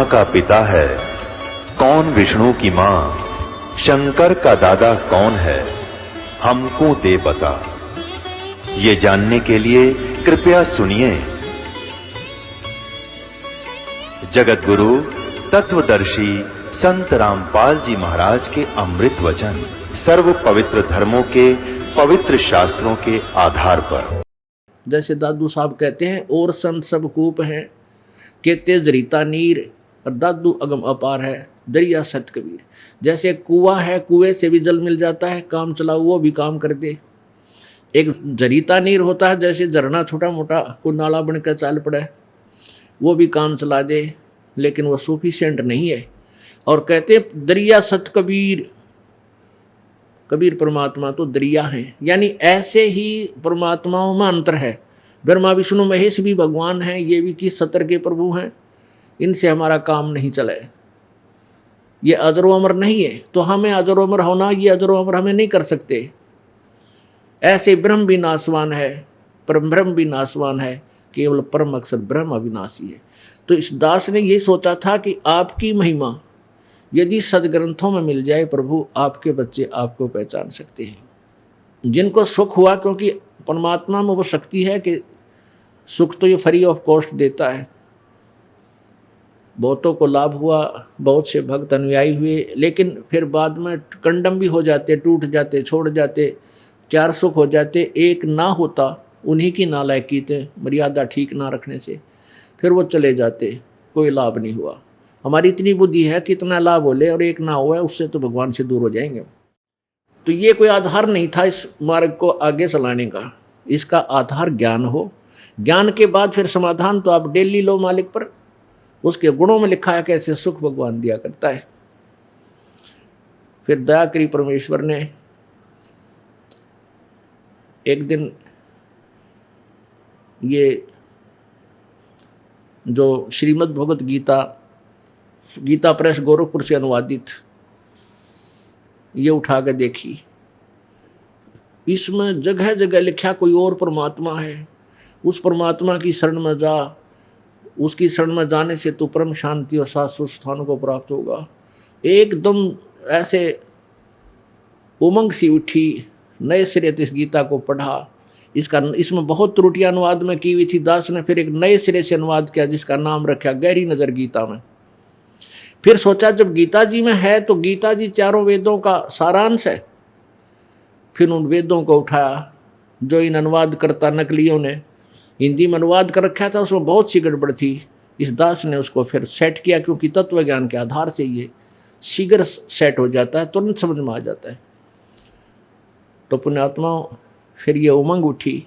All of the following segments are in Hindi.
का पिता है, कौन विष्णु की मां, शंकर का दादा कौन है, हमको दे बता। ये जानने के लिए कृपया सुनिए। जगत गुरु तत्वदर्शी संत रामपाल जी महाराज के अमृत वचन सर्व पवित्र धर्मों के पवित्र शास्त्रों के आधार पर। जैसे दादू साहब कहते हैं, और संत सब कूप हैं, कहते जरीता नीर, और दादू अगम अपार है, दरिया सत कबीर। जैसे कुआं है, कुएं से भी जल मिल जाता है, काम चलाओ वो भी काम कर दे। एक जरीता नीर होता है, जैसे झरना छोटा मोटा को नाला बनकर चाल पड़ा है, वो भी काम चला दे, लेकिन वो सफिशिएंट नहीं है। और कहते दरिया सत कबीर, कबीर परमात्मा तो दरिया है। यानी ऐसे ही परमात्माओं में अंतर है। ब्रह्मा विष्णु महेश भी भगवान हैं, ये भी कि सतर के प्रभु हैं, इनसे हमारा काम नहीं चले। ये अजरो अमर नहीं है, तो हमें अजरो अमर होना, ये अजरो अमर हमें नहीं कर सकते। ऐसे ब्रह्म भी नाशवान है, परम ब्रह्म भी नाशवान है, केवल परम अक्षर ब्रह्म अविनाशी है। तो इस दास ने ये सोचा था कि आपकी महिमा यदि सदग्रंथों में मिल जाए प्रभु, आपके बच्चे आपको पहचान सकते हैं। जिनको सुख हुआ, क्योंकि परमात्मा में वो शक्ति है कि सुख तो ये फ्री ऑफ कॉस्ट देता है। बहुतों को लाभ हुआ, बहुत से भक्त अनुयायी हुए, लेकिन फिर बाद में कंडम भी हो जाते, टूट जाते, छोड़ जाते। चार सुख हो जाते, एक ना होता उन्हीं की नालायकी थे, मर्यादा ठीक ना रखने से, फिर वो चले जाते, कोई लाभ नहीं हुआ। हमारी इतनी बुद्धि है कि इतना लाभ हो ले और एक ना हुआ, उससे तो भगवान से दूर हो जाएंगे। तो ये कोई आधार नहीं था इस मार्ग को आगे चलाने का। इसका आधार ज्ञान हो, ज्ञान के बाद फिर समाधान तो आप डेली लो मालिक पर। उसके गुणों में लिखा है कैसे सुख भगवान दिया करता है। फिर दया करी परमेश्वर ने। एक दिन ये जो श्रीमद् भगवत गीता, गीता प्रेस गोरखपुर से अनुवादित, ये उठा के देखी। इसमें जगह जगह लिखा कोई और परमात्मा है, उस परमात्मा की शरण में जा, उसकी शरण में जाने से तो परम शांति और शाश्वत स्थानों को प्राप्त होगा। एकदम ऐसे उमंग सी उठी, नए सिरे से इस गीता को पढ़ा। इसमें बहुत त्रुटियां अनुवाद में की हुई थी। दास ने फिर एक नए सिरे से अनुवाद किया, जिसका नाम रखा गहरी नजर गीता में। फिर सोचा जब गीता जी में है तो गीता जी चारों वेदों का सारांश है। फिर उन वेदों को उठाया जो इन अनुवाद करता नकलियों ने हिंदी में अनुवाद कर रखा था, उसमें बहुत सी गड़बड़ थी। इस दास ने उसको फिर सेट किया, क्योंकि तत्व ज्ञान के आधार से ये शीघ्र सेट हो जाता है, तुरंत समझ में आ जाता है। तो पुण्यात्माओं, फिर ये उमंग उठी।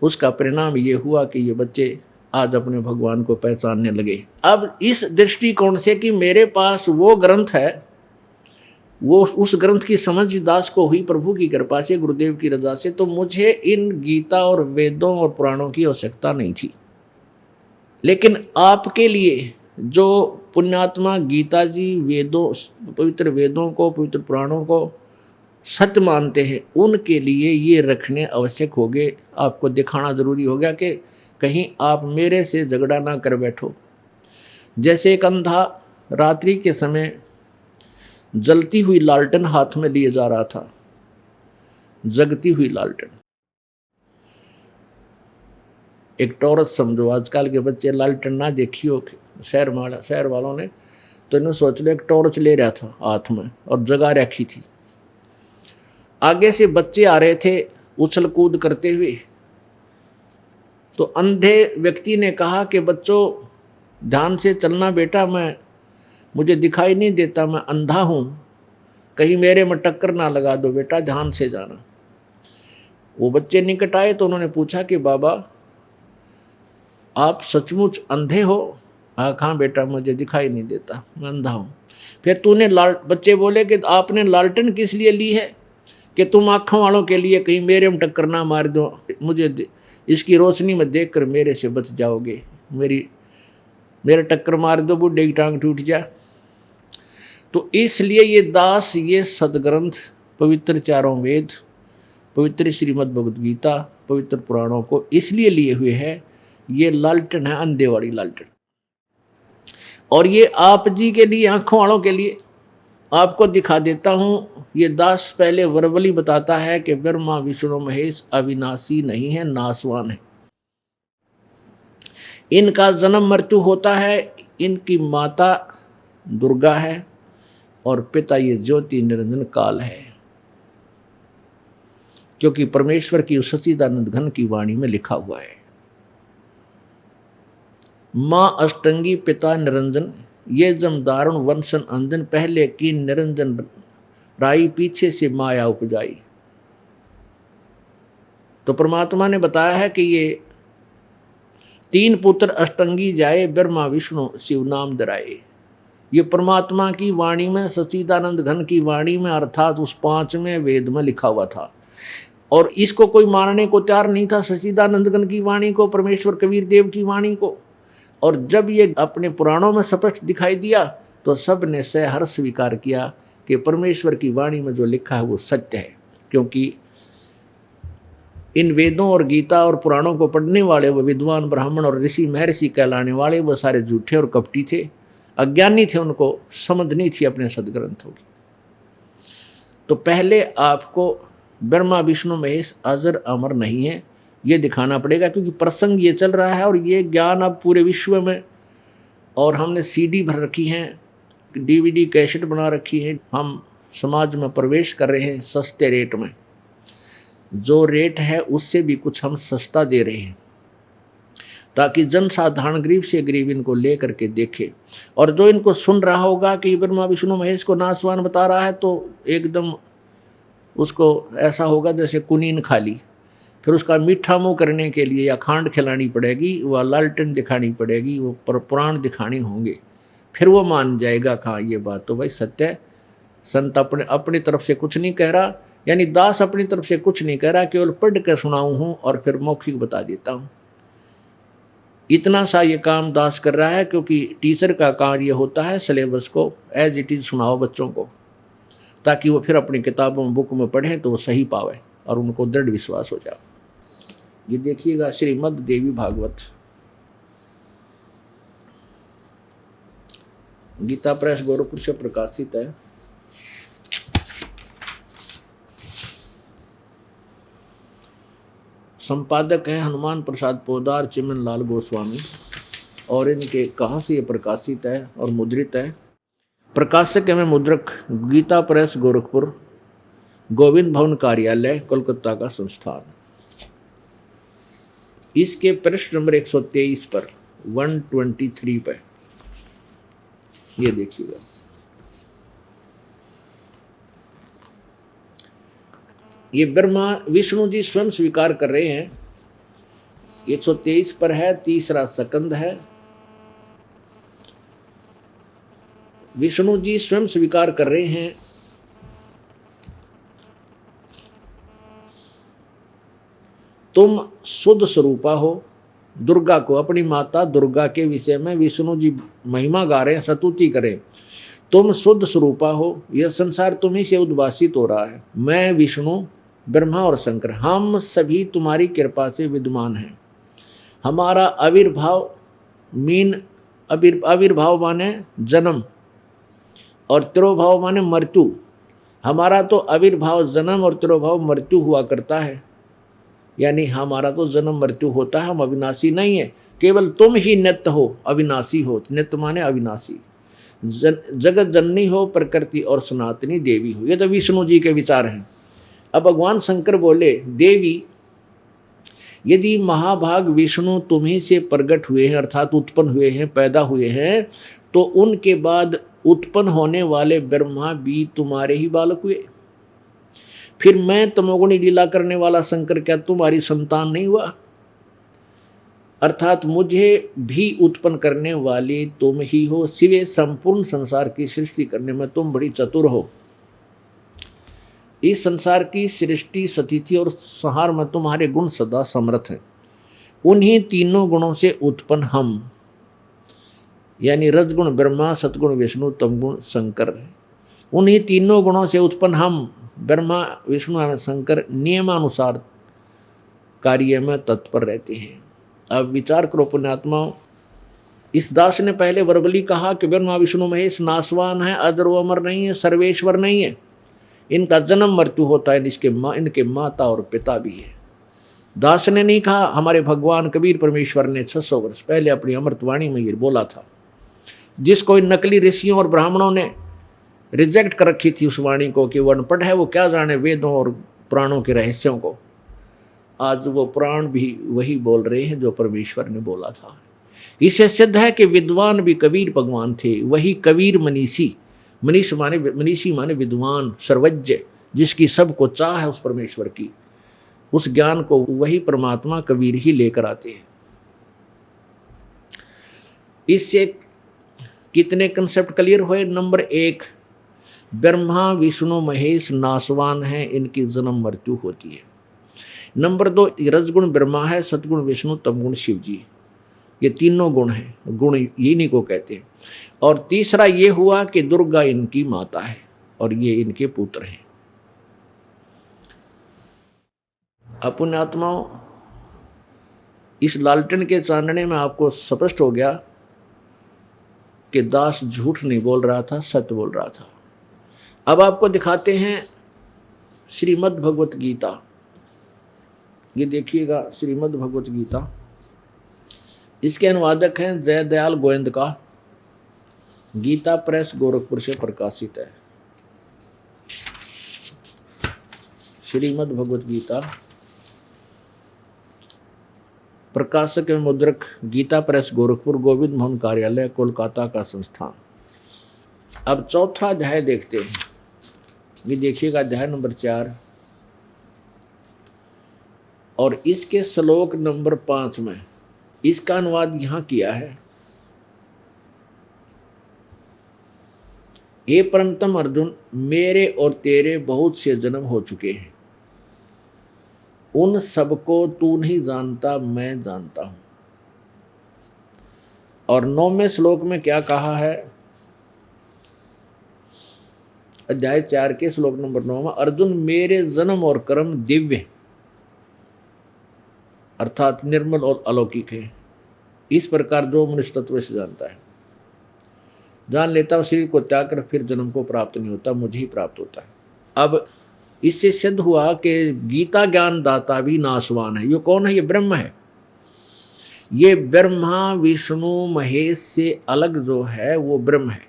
उसका परिणाम ये हुआ कि ये बच्चे आज अपने भगवान को पहचानने लगे। अब इस दृष्टिकोण से कि मेरे पास वो ग्रंथ है, वो उस ग्रंथ की समझ दास को हुई प्रभु की कृपा से, गुरुदेव की रजा से, तो मुझे इन गीता और वेदों और पुराणों की आवश्यकता नहीं थी। लेकिन आपके लिए जो पुण्यात्मा गीता जी वेदों, पवित्र वेदों को, पवित्र पुराणों को सत्य मानते हैं, उनके लिए ये रखने आवश्यक हो गए। आपको दिखाना जरूरी हो गया कि कहीं आप मेरे से झगड़ा ना कर बैठो। जैसे एक अंधा रात्रि के समय जलती हुई लालटेन हाथ में लिए जा रहा था, जगती हुई लालटेन। एक टॉर्च समझो, आजकल के बच्चे लालटेन ना देखी हो शहर वालों ने, तो इन्होंने सोच लो एक टॉर्च ले रहा था हाथ में और जगा रखी थी। आगे से बच्चे आ रहे थे उछल कूद करते हुए, तो अंधे व्यक्ति ने कहा कि बच्चों ध्यान से चलना बेटा, मुझे दिखाई नहीं देता, मैं अंधा हूँ, कहीं मेरे में टक्कर ना लगा दो बेटा, ध्यान से जाना। वो बच्चे निकट आए तो उन्होंने पूछा कि बाबा आप सचमुच अंधे हो? हाँ बेटा, मुझे दिखाई नहीं देता, मैं अंधा हूँ। फिर बच्चे बोले कि आपने लालटेन किस लिए ली है? कि तुम आँखों वालों के लिए, कहीं मेरे में टक्कर ना मार दो, मुझे इसकी रोशनी में देखकर मेरे से बच जाओगे, मेरे टक्कर मार दो, बुढ़े की टांग टूट जा। तो इसलिए ये दास ये सदग्रंथ, पवित्र चारों वेद, पवित्र श्रीमद् भगवद गीता, पवित्र पुराणों को इसलिए लिए हुए है। ये लालटेन है, अंधे वाली लालटेन। और ये आप जी के लिए, आंखों वालों के लिए आपको दिखा देता हूँ। ये दास पहले वर्बली बताता है कि ब्रह्मा विष्णु महेश अविनाशी नहीं है, नासवान है। इनका जन्म मृत्यु होता है, इनकी माता दुर्गा है और पिता ये ज्योति निरंजन काल है, क्योंकि परमेश्वर की सच्चिदानंद घन की वाणी में लिखा हुआ है, माँ अष्टंगी पिता निरंजन, ये जम दारुण वंशन अंजन, पहले की निरंजन राई पीछे से माया उपजाई। तो परमात्मा ने बताया है कि ये 3 पुत्र अष्टंगी जाए, ब्रह्मा विष्णु शिव नाम धराए। ये परमात्मा की वाणी में, सच्चिदानंद घन की वाणी में, अर्थात उस 5वें वेद में लिखा हुआ था। और इसको कोई मानने को तैयार नहीं था, सच्चिदानंद घन की वाणी को, परमेश्वर कबीर देव की वाणी को। और जब ये अपने पुराणों में स्पष्ट दिखाई दिया तो सब ने सहर्ष स्वीकार किया कि परमेश्वर की वाणी में जो लिखा है वो सत्य है। क्योंकि इन वेदों और गीता और पुराणों को पढ़ने वाले वो विद्वान ब्राह्मण और ऋषि महर्षि कहलाने वाले वो सारे झूठे और कपटी थे, अज्ञानी थे, उनको समझ नहीं थी अपने सदग्रंथों की। तो पहले आपको ब्रह्मा विष्णु महेश अजर अमर नहीं है ये दिखाना पड़ेगा, क्योंकि प्रसंग ये चल रहा है और ये ज्ञान अब पूरे विश्व में, और हमने सीडी भर रखी हैं, डीवीडी कैसेट बना रखी है, हम समाज में प्रवेश कर रहे हैं सस्ते रेट में। जो रेट है उससे भी कुछ हम सस्ता दे रहे हैं, ताकि जन साधारण गरीब से गरीब इनको ले करके देखे। और जो इनको सुन रहा होगा कि ब्रह्मा विष्णु महेश को नासवान बता रहा है, तो एकदम उसको ऐसा होगा जैसे कुनीन खा ली। फिर उसका मीठा मुँह करने के लिए या खांड खिलानी पड़ेगी, वह लालटेन दिखानी पड़ेगी, वो पुराण दिखाने होंगे, फिर वो मान जाएगा कहाँ ये बात तो भाई सत्य है। संत अपनी तरफ से कुछ नहीं कह रहा, यानी दास अपनी तरफ से कुछ नहीं कह रहा, केवल पढ़ कर सुनाऊँ हूँ और फिर मौखिक बता देता हूँ। इतना सा ये काम दास कर रहा है, क्योंकि टीचर का कार्य होता है सिलेबस को एज इट इज़ सुनाओ बच्चों को, ताकि वो फिर अपनी किताबों बुक में पढ़ें तो वो सही पावे और उनको दृढ़ विश्वास हो जाए। ये देखिएगा श्रीमद् देवी भागवत, गीता प्रेस गोरखपुर से प्रकाशित है। संपादक है हनुमान प्रसाद पोदार, चिमन लाल गोस्वामी, और इनके कहाँ से ये प्रकाशित है और मुद्रित है? प्रकाशक है मुद्रक गीता प्रेस गोरखपुर, गोविंद भवन कार्यालय, कोलकाता का संस्थान। इसके पृष्ठ नंबर 123 पर 123 पर ये देखिएगा। ये ब्रह्मा विष्णु जी स्वयं स्वीकार कर रहे हैं, 123 पर है, तीसरा सकंद है। विष्णु जी स्वयं स्वीकार कर रहे हैं तुम शुद्ध स्वरूपा हो। दुर्गा को, अपनी माता दुर्गा के विषय में विष्णु जी महिमा गा रहे हैं, स्तुति करें। तुम शुद्ध स्वरूपा हो, यह संसार तुम्ही से उद्भासित हो रहा है। मैं विष्णु, ब्रह्मा और शंकर, हम सभी तुम्हारी कृपा से विद्यमान हैं। हमारा आविर्भाव आविर्भाव माने जन्म और तिरोभाव माने मृत्यु। हमारा तो आविर्भाव जन्म और तिरोभाव मृत्यु हुआ करता है, यानी हमारा तो जन्म मृत्यु होता है, हम अविनाशी नहीं है। केवल तुम ही नित्य हो, अविनाशी हो। नित्य माने अविनाशी। जगत जननी हो, प्रकृति और सनातनी देवी हो। ये तो विष्णु जी के विचार हैं। अब भगवान शंकर बोले, देवी यदि महाभाग विष्णु तुम्ही से प्रकट हुए हैं, अर्थात उत्पन्न हुए हैं, पैदा हुए हैं, तो उनके बाद उत्पन्न होने वाले ब्रह्मा भी तुम्हारे ही बालक हुए। फिर मैं तमोगुणी लीला करने वाला शंकर क्या तुम्हारी संतान नहीं हुआ? अर्थात मुझे भी उत्पन्न करने वाली तुम ही हो। सिवे संपूर्ण संसार की सृष्टि करने में तुम बड़ी चतुर हो। इस संसार की सृष्टि, स्थिति और संहार में तुम्हारे गुण सदा समर्थ हैं। उन्हीं तीनों गुणों से उत्पन्न हम, यानी रजगुण ब्रह्मा, सतगुण विष्णु, तमगुण शंकर, उन्हीं तीनों गुणों से उत्पन्न हम ब्रह्मा विष्णु और शंकर नियमानुसार कार्य में तत्पर रहते हैं। अब विचार करो पुण्यात्माओं, इस दास ने पहले वर्बली कहा कि ब्रह्मा विष्णु महेश नासवान है, अदर व अमर नहीं है, सर्वेश्वर नहीं है, इनका जन्म मृत्यु होता है, इनके माता और पिता भी है। दास ने नहीं कहा, हमारे भगवान कबीर परमेश्वर ने 600 वर्ष पहले अपनी अमृतवाणी में ये बोला था, जिसको इन नकली ऋषियों और ब्राह्मणों ने रिजेक्ट कर रखी थी उस वाणी को कि वो अनपढ़ है, वो क्या जाने वेदों और पुराणों के रहस्यों को। आज वो पुराण भी वही बोल रहे हैं जो परमेश्वर ने बोला था। इससे सिद्ध है कि विद्वान भी कबीर भगवान थे, वही कबीर मनीषी, मनीषी माने विद्वान, सर्वज्ञ, जिसकी सबको चाह है उस परमेश्वर की, उस ज्ञान को वही परमात्मा कबीर ही लेकर आते हैं। इससे कितने कंसेप्ट क्लियर हुए? नंबर 1, ब्रह्मा विष्णु महेश नासवान है, इनकी जन्म मृत्यु होती है। नंबर 2, रजगुण ब्रह्मा है, सतगुण विष्णु, तमगुण शिव जी, ये तीनों गुण हैं, गुण इन्हीं को कहते हैं। और तीसरा ये हुआ कि दुर्गा इनकी माता है और ये इनके पुत्र हैं। अपने आत्माओं, इस लालटेन के चांदने में आपको स्पष्ट हो गया कि दास झूठ नहीं बोल रहा था, सत्य बोल रहा था। अब आपको दिखाते हैं श्रीमद् भगवत गीता। ये देखिएगा श्रीमद् भगवत गीता, इसके अनुवादक हैं जय दयाल गोविंद का, गीता प्रेस गोरखपुर से प्रकाशित है। श्रीमद् भगवत गीता, प्रकाशक एवं मुद्रक गीता प्रेस गोरखपुर, गोविंद मोहन कार्यालय कोलकाता का संस्थान। अब चौथा अध्याय देखते हैं। ये देखिएगा अध्याय नंबर 4 और इसके श्लोक नंबर 5 में इसका अनुवाद यहां किया है। हे परमतम अर्जुन, मेरे और तेरे बहुत से जन्म हो चुके हैं, उन सबको तू नहीं जानता, मैं जानता हूं। और 9वें श्लोक में क्या कहा है? अध्याय 4 के श्लोक नंबर 9 में, अर्जुन मेरे जन्म और कर्म दिव्य अर्थात निर्मल और अलौकिक है। इस प्रकार जो मनुष्य तत्व से जानता है, जान लेता है, शरीर को त्याग कर फिर जन्म को प्राप्त नहीं होता, मुझे ही प्राप्त होता है। अब इससे सिद्ध हुआ कि गीता ज्ञान दाता भी नासवान है। ये कौन है? ये ब्रह्म है। ये ब्रह्मा विष्णु महेश से अलग जो है वो ब्रह्म है,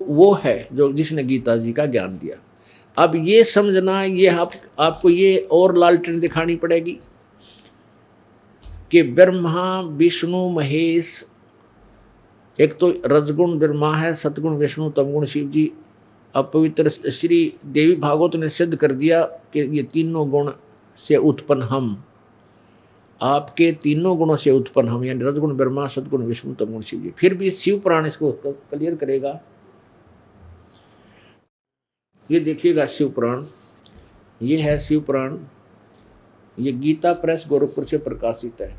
वो है जो जिसने गीता जी का ज्ञान दिया। अब ये समझना, ये आपको ये और लालटेन दिखानी पड़ेगी कि ब्रह्मा विष्णु महेश, एक तो रजगुण ब्रह्मा है, सतगुण विष्णु, तमगुण शिव जी। अब पवित्र श्री देवी भागवत ने सिद्ध कर दिया कि ये तीनों गुण से उत्पन्न हम, आपके तीनों गुणों से उत्पन्न हम, यानी रजगुण ब्रह्मा, सतगुण विष्णु, तमगुण शिव जी। फिर भी शिव पुराण इसको क्लियर करेगा। ये देखिएगा शिव पुराण, ये है शिव पुराण, ये गीता प्रेस गोरखपुर से प्रकाशित है।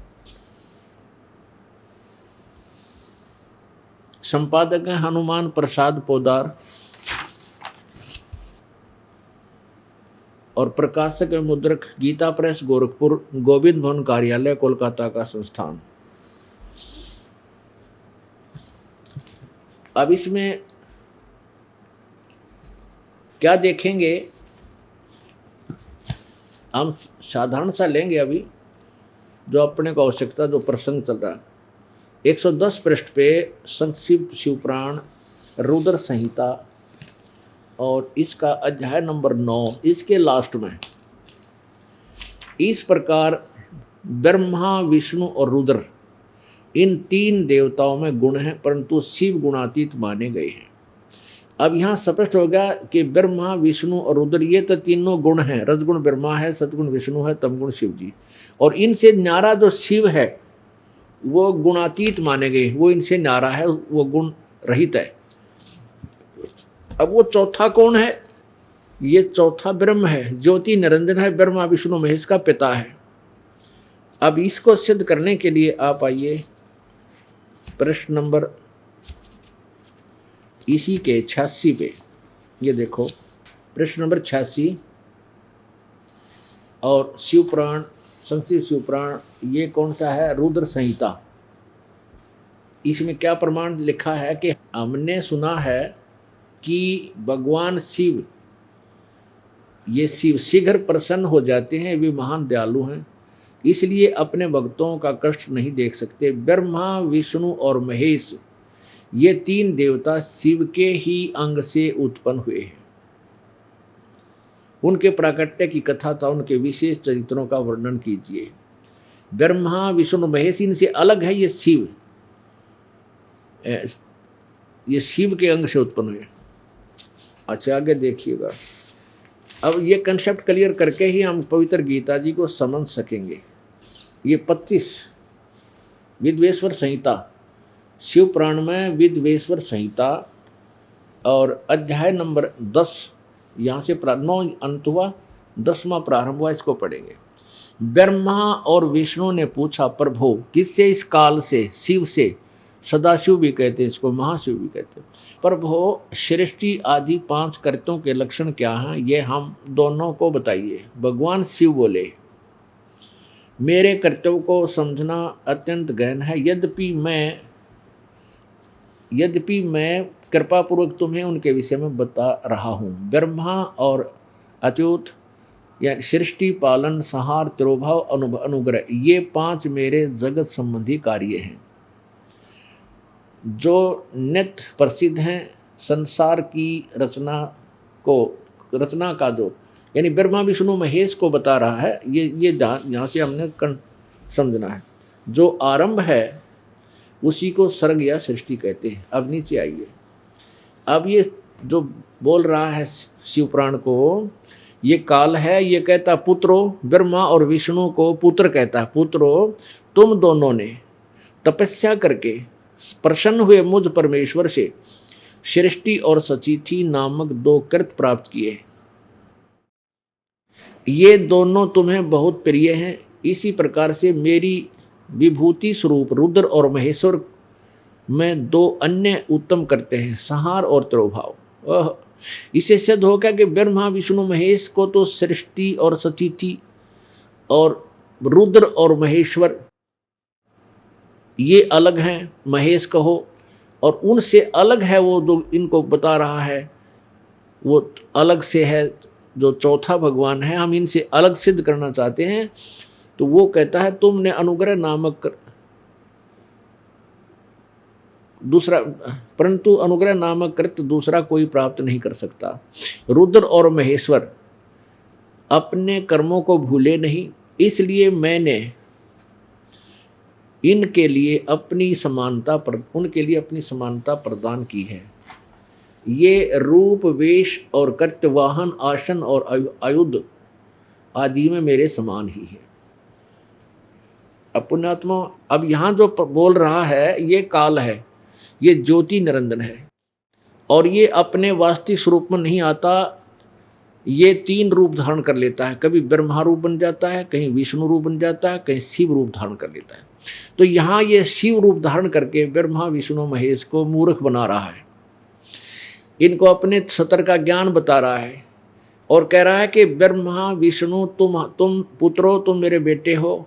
संपादक है हनुमान प्रसाद पोदार और प्रकाशक एवं मुद्रक गीता प्रेस गोरखपुर, गोविंद भवन कार्यालय कोलकाता का संस्थान। अब इसमें क्या देखेंगे, हम साधारण सा लेंगे अभी, जो अपने को आवश्यकता, जो प्रसंग चल रहा है। 110 पृष्ठ पे संक्षिप्त शिवपुराण रुद्र संहिता और इसका अध्याय नंबर 9, इसके लास्ट में इस प्रकार ब्रह्मा विष्णु और रुद्र इन 3 देवताओं में गुण हैं, परंतु शिव गुणातीत माने गए हैं। अब यहाँ स्पष्ट हो गया कि ब्रह्मा विष्णु और रुद्र ये तो तीनों गुण हैं, रजगुण ब्रह्मा है, सतगुण विष्णु है, तमगुण शिव जी। और इनसे न्यारा जो शिव है वो गुणातीत माने गए, वो इनसे न्यारा है, वो गुण रहित है। अब वो चौथा कौन है? ये चौथा ब्रह्म है, ज्योति निरंजन है, ब्रह्मा विष्णु महेश का पिता है। अब इसको सिद्ध करने के लिए आप आइए प्रश्न नंबर इसी के 86 पे, ये देखो प्रश्न नंबर 86 और शिवपुराण, संक्षिप्त शिवपुराण, ये कौन सा है? रुद्र संहिता। इसमें क्या प्रमाण लिखा है कि हमने सुना है कि भगवान शिव, ये शिव शीघ्र प्रसन्न हो जाते हैं, वे महान दयालु हैं, इसलिए अपने भक्तों का कष्ट नहीं देख सकते। ब्रह्मा, विष्णु और महेश ये तीन देवता शिव के ही अंग से उत्पन्न हुए हैं। उनके प्राकट्य की कथा था, उनके विशेष चरित्रों का वर्णन कीजिए। ब्रह्मा, विष्णु, महेश इनसे अलग है, ये शिव, ये शिव के अंग से उत्पन्न हुए। अच्छा आगे देखिएगा। अब ये कंसेप्ट क्लियर करके ही हम पवित्र गीता जी को समझ सकेंगे। ये 25 विद्वेश्वर संहिता, शिव पुराण में विद्वेश्वर संहिता और अध्याय नंबर 10, यहाँ से 9 अंत हुआ, 10वां प्रारंभ हुआ, इसको पढ़ेंगे। ब्रह्मा और विष्णु ने पूछा, प्रभु किससे इस काल से, शिव से, सदाशिव भी कहते हैं इसको, महाशिव भी कहते हैं, प्रभु सृष्टि आदि 5 कर्तों के लक्षण क्या हैं, ये हम दोनों को बताइए। भगवान शिव बोले, मेरे कर्तव्य को समझना अत्यंत गहन है, यद्यपि मैं कृपापूर्वक तुम्हें उनके विषय में बता रहा हूँ। ब्रह्मा और अच्युत या सृष्टि, पालन, संहार, तिरोभाव, अनुग्रह, ये 5 मेरे जगत संबंधी कार्य हैं जो नित्य प्रसिद्ध हैं। संसार की रचना का जो, यानी ब्रह्मा, विष्णु, महेश को बता रहा है, ये यहाँ से हमने समझना है। जो आरंभ है उसी को सर्ग या सृष्टि कहते हैं। अब नीचे आइए। अब ये जो बोल रहा है शिव पुराण को, ये काल है, ये कहता पुत्रो, ब्रह्मा और विष्णु को पुत्र कहता है, पुत्रो तुम दोनों ने तपस्या करके प्रसन्न हुए मुझ परमेश्वर से सृष्टि और सचिथि नामक 2 कृत प्राप्त किए। ये दोनों तुम्हें बहुत प्रिय हैं। इसी प्रकार से मेरी विभूति स्वरूप रुद्र और महेश्वर में 2 अन्य उत्तम करते हैं, संहार और तिरोभाव। इसे सिद्ध हो गया कि ब्रह्मा, विष्णु, महेश को तो सृष्टि और सचिथि और रुद्र और महेश्वर ये अलग हैं, महेश कहो, और उनसे अलग है वो जो इनको बता रहा है, वो अलग से है जो चौथा भगवान है, हम इनसे अलग सिद्ध करना चाहते हैं। तो वो कहता है तुमने अनुग्रह नामक दूसरा, परंतु अनुग्रह नामक कृत्य दूसरा कोई प्राप्त नहीं कर सकता। रुद्र और महेश्वर अपने कर्मों को भूले नहीं, इसलिए मैंने उनके लिए अपनी समानता प्रदान की है। ये रूप, वेश और कर्त्य, वाहन, आसन और आयुध आदि में मेरे समान ही है। पुण्यात्मा, अब यहाँ जो बोल रहा है ये काल है, ये ज्योति निरंजन है, और ये अपने वास्तविक स्वरूप में नहीं आता, ये 3 रूप धारण कर लेता है। कभी ब्रह्मा रूप बन जाता है, कहीं विष्णु रूप बन जाता है, कहीं शिव रूप धारण कर लेता है। तो यहाँ ये शिव रूप धारण करके ब्रह्मा, विष्णु, महेश को मूर्ख बना रहा है, इनको अपने सत्य का ज्ञान बता रहा है और कह रहा है कि ब्रह्मा, विष्णु, तुम पुत्रो, तुम मेरे बेटे हो।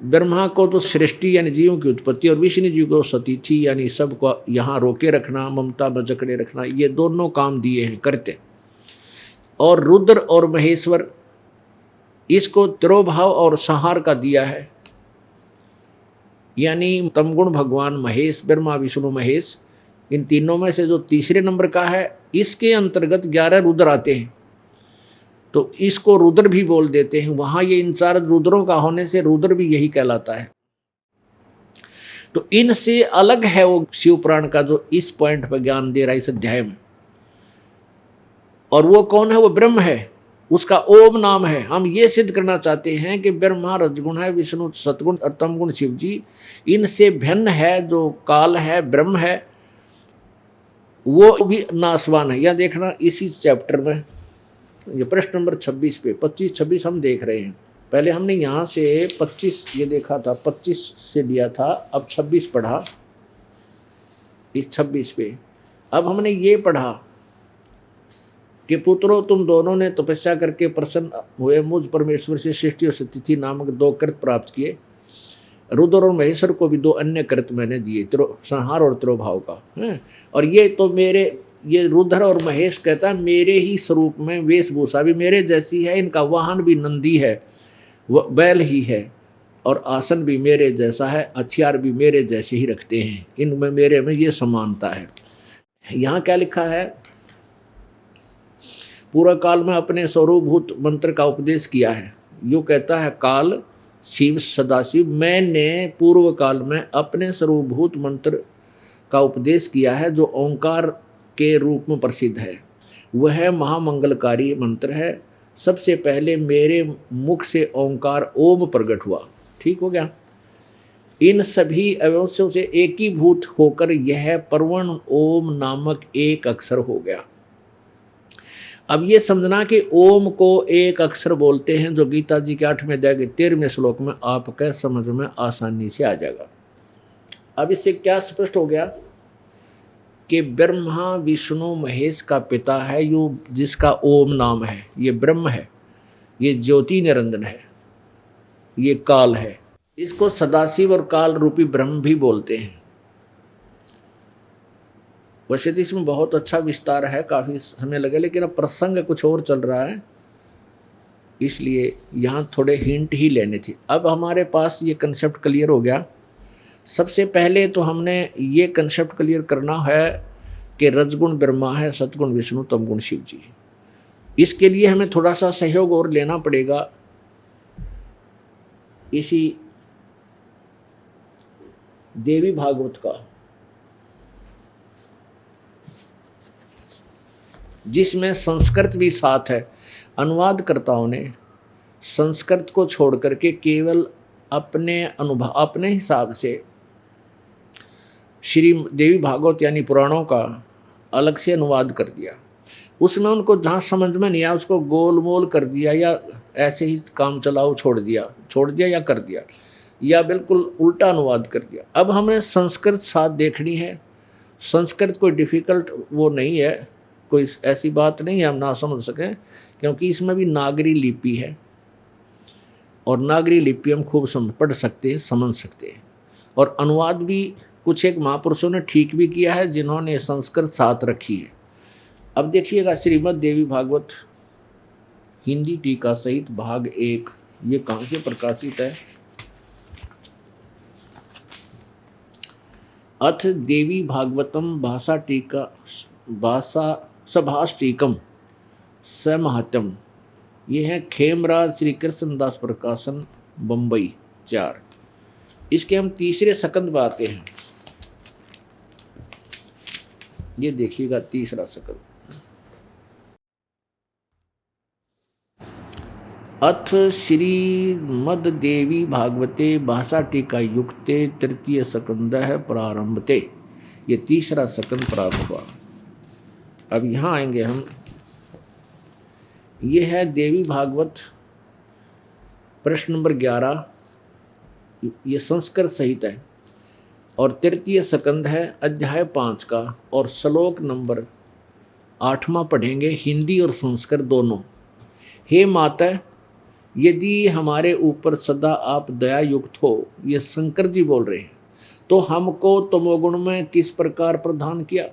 ब्रह्मा को तो सृष्टि यानी जीवों की उत्पत्ति, और विष्णु जी को सतीथि यानी सबको यहाँ रोके रखना, ममता में जकड़े रखना, ये दोनों काम दिए हैं करते। और रुद्र और महेश्वर इसको तिरोभाव और संहार का दिया है, यानी तमगुण भगवान महेश, ब्रह्मा, विष्णु, महेश, इन तीनों में से जो तीसरे नंबर का है, इसके अंतर्गत 11 रुद्र आते हैं, तो इसको रुद्र भी बोल देते हैं। वहाँ ये इंचार्ज रुद्रों का होने से रुद्र भी यही कहलाता है। तो इनसे अलग है वो शिव पुराण का जो इस पॉइंट पर ज्ञान दे रहा है इस अध्याय में। और वो कौन है? वो ब्रह्म है, उसका ओम नाम है। हम ये सिद्ध करना चाहते हैं कि ब्रह्मा रजगुण है, विष्णु सतगुण और तमगुण शिव जी, इनसे भिन्न है जो काल है, ब्रह्म है, वो भी नाशवान है। यह देखना इसी चैप्टर में, ये प्रश्न नंबर 26 पे 25-26 हम देख रहे हैं। पहले हमने यहाँ से 25 ये देखा था, 25 से लिया था, अब 26 पढ़ा इस 26 पे। अब हमने ये पढ़ा कि पुत्रों तुम दोनों ने तपस्या करके प्रसन्न हुए मुझ परमेश्वर से सृष्टि और स्थिति नामक 2 कृत प्राप्त किए। रुद्र और महेश्वर को भी 2 अन्य कृत मैंने दिए, संहार और तिरोभाव का है। और ये तो मेरे, ये रुद्र और महेश कहता है मेरे ही स्वरूप में, वेशभूषा भी मेरे जैसी है, इनका वाहन भी नंदी है, वह बैल ही है, और आसन भी मेरे जैसा है, हथियार भी मेरे जैसे ही रखते हैं, इनमें मेरे में ये समानता है। यहाँ क्या लिखा है, पूरा काल में अपने स्वरूपभूत मंत्र का उपदेश किया है। यूँ कहता है काल शिव सदाशिव, मैंने पूर्व काल में अपने स्वरूपभूत मंत्र का उपदेश किया है जो ओंकार के रूप में प्रसिद्ध है। वह महामंगलकारी मंत्र है। सबसे पहले मेरे मुख से ओंकार ओम प्रकट हुआ। ठीक हो गया। इन सभी अवयवों से एकीभूत होकर यह परवर्ण ओम नामक एक अक्षर हो गया। अब ये समझना कि ओम को एक अक्षर बोलते हैं, जो गीता जी के 8वें अध्याय के 13वें श्लोक में आपके समझ में आसानी से आ जाएगा। अब इससे क्या स्पष्ट हो गया कि ब्रह्मा विष्णु महेश का पिता है, यो जिसका ओम नाम है, ये ब्रह्म है, ये ज्योति निरंजन है, ये काल है। इसको सदाशिव और काल रूपी ब्रह्म भी बोलते हैं। वैसे तो इसमें बहुत अच्छा विस्तार है, काफ़ी समय लगे, लेकिन अब प्रसंग कुछ और चल रहा है, इसलिए यहाँ थोड़े हिंट ही लेने थे। अब हमारे पास ये कंसेप्ट क्लियर हो गया। सबसे पहले तो हमने ये कंसेप्ट क्लियर करना है कि रजगुण ब्रह्मा है, सतगुण विष्णु, तमगुण शिव जी। इसके लिए हमें थोड़ा सा सहयोग और लेना पड़ेगा इसी देवी भागवत का, जिसमें संस्कृत भी साथ है। अनुवादकर्ताओं ने संस्कृत को छोड़ करके केवल अपने अनुभव, अपने हिसाब से श्री देवी भागवत यानी पुराणों का अलग से अनुवाद कर दिया। उसमें उनको जहाँ समझ में नहीं आया उसको गोल मोल कर दिया, या ऐसे ही काम चलाओ छोड़ दिया या कर दिया, या बिल्कुल उल्टा अनुवाद कर दिया। अब हमें संस्कृत साथ देखनी है। संस्कृत कोई डिफ़िकल्ट वो नहीं है, कोई ऐसी बात नहीं है हम ना समझ सकें, क्योंकि इसमें भी नागरी लिपि है, और नागरी लिपि हम खूब पढ़ सकते हैं, समझ सकते हैं। और अनुवाद भी कुछ एक महापुरुषों ने ठीक भी किया है, जिन्होंने संस्कृत साथ रखी है। अब देखिएगा श्रीमद् देवी भागवत हिंदी टीका सहित भाग 1, ये कहाँ से प्रकाशित है? अथ देवी भागवतम भाषा टीका सभाष टीकम समहतम, ये है खेमराज श्री कृष्णदास प्रकाशन बम्बई 4। इसके हम तीसरे सकंद में आते हैं। ये देखिएगा तीसरा सकंद। अथ श्रीमद् देवी भागवते भाषा टीका युक्ते तृतीय सकंद है प्रारंभते, ये तीसरा सकंद प्रारंभ हुआ। अब यहाँ आएंगे हम। ये है देवी भागवत प्रश्न नंबर 11, ये संस्कृत सहित है, और तृतीय सकंद है अध्याय 5 का, और श्लोक नंबर 8वां पढ़ेंगे, हिंदी और संस्कृत दोनों। हे माता, यदि हमारे ऊपर सदा आप दया युक्त हो, ये शंकर जी बोल रहे हैं, तो हमको तमोगुण में किस प्रकार प्रदान किया?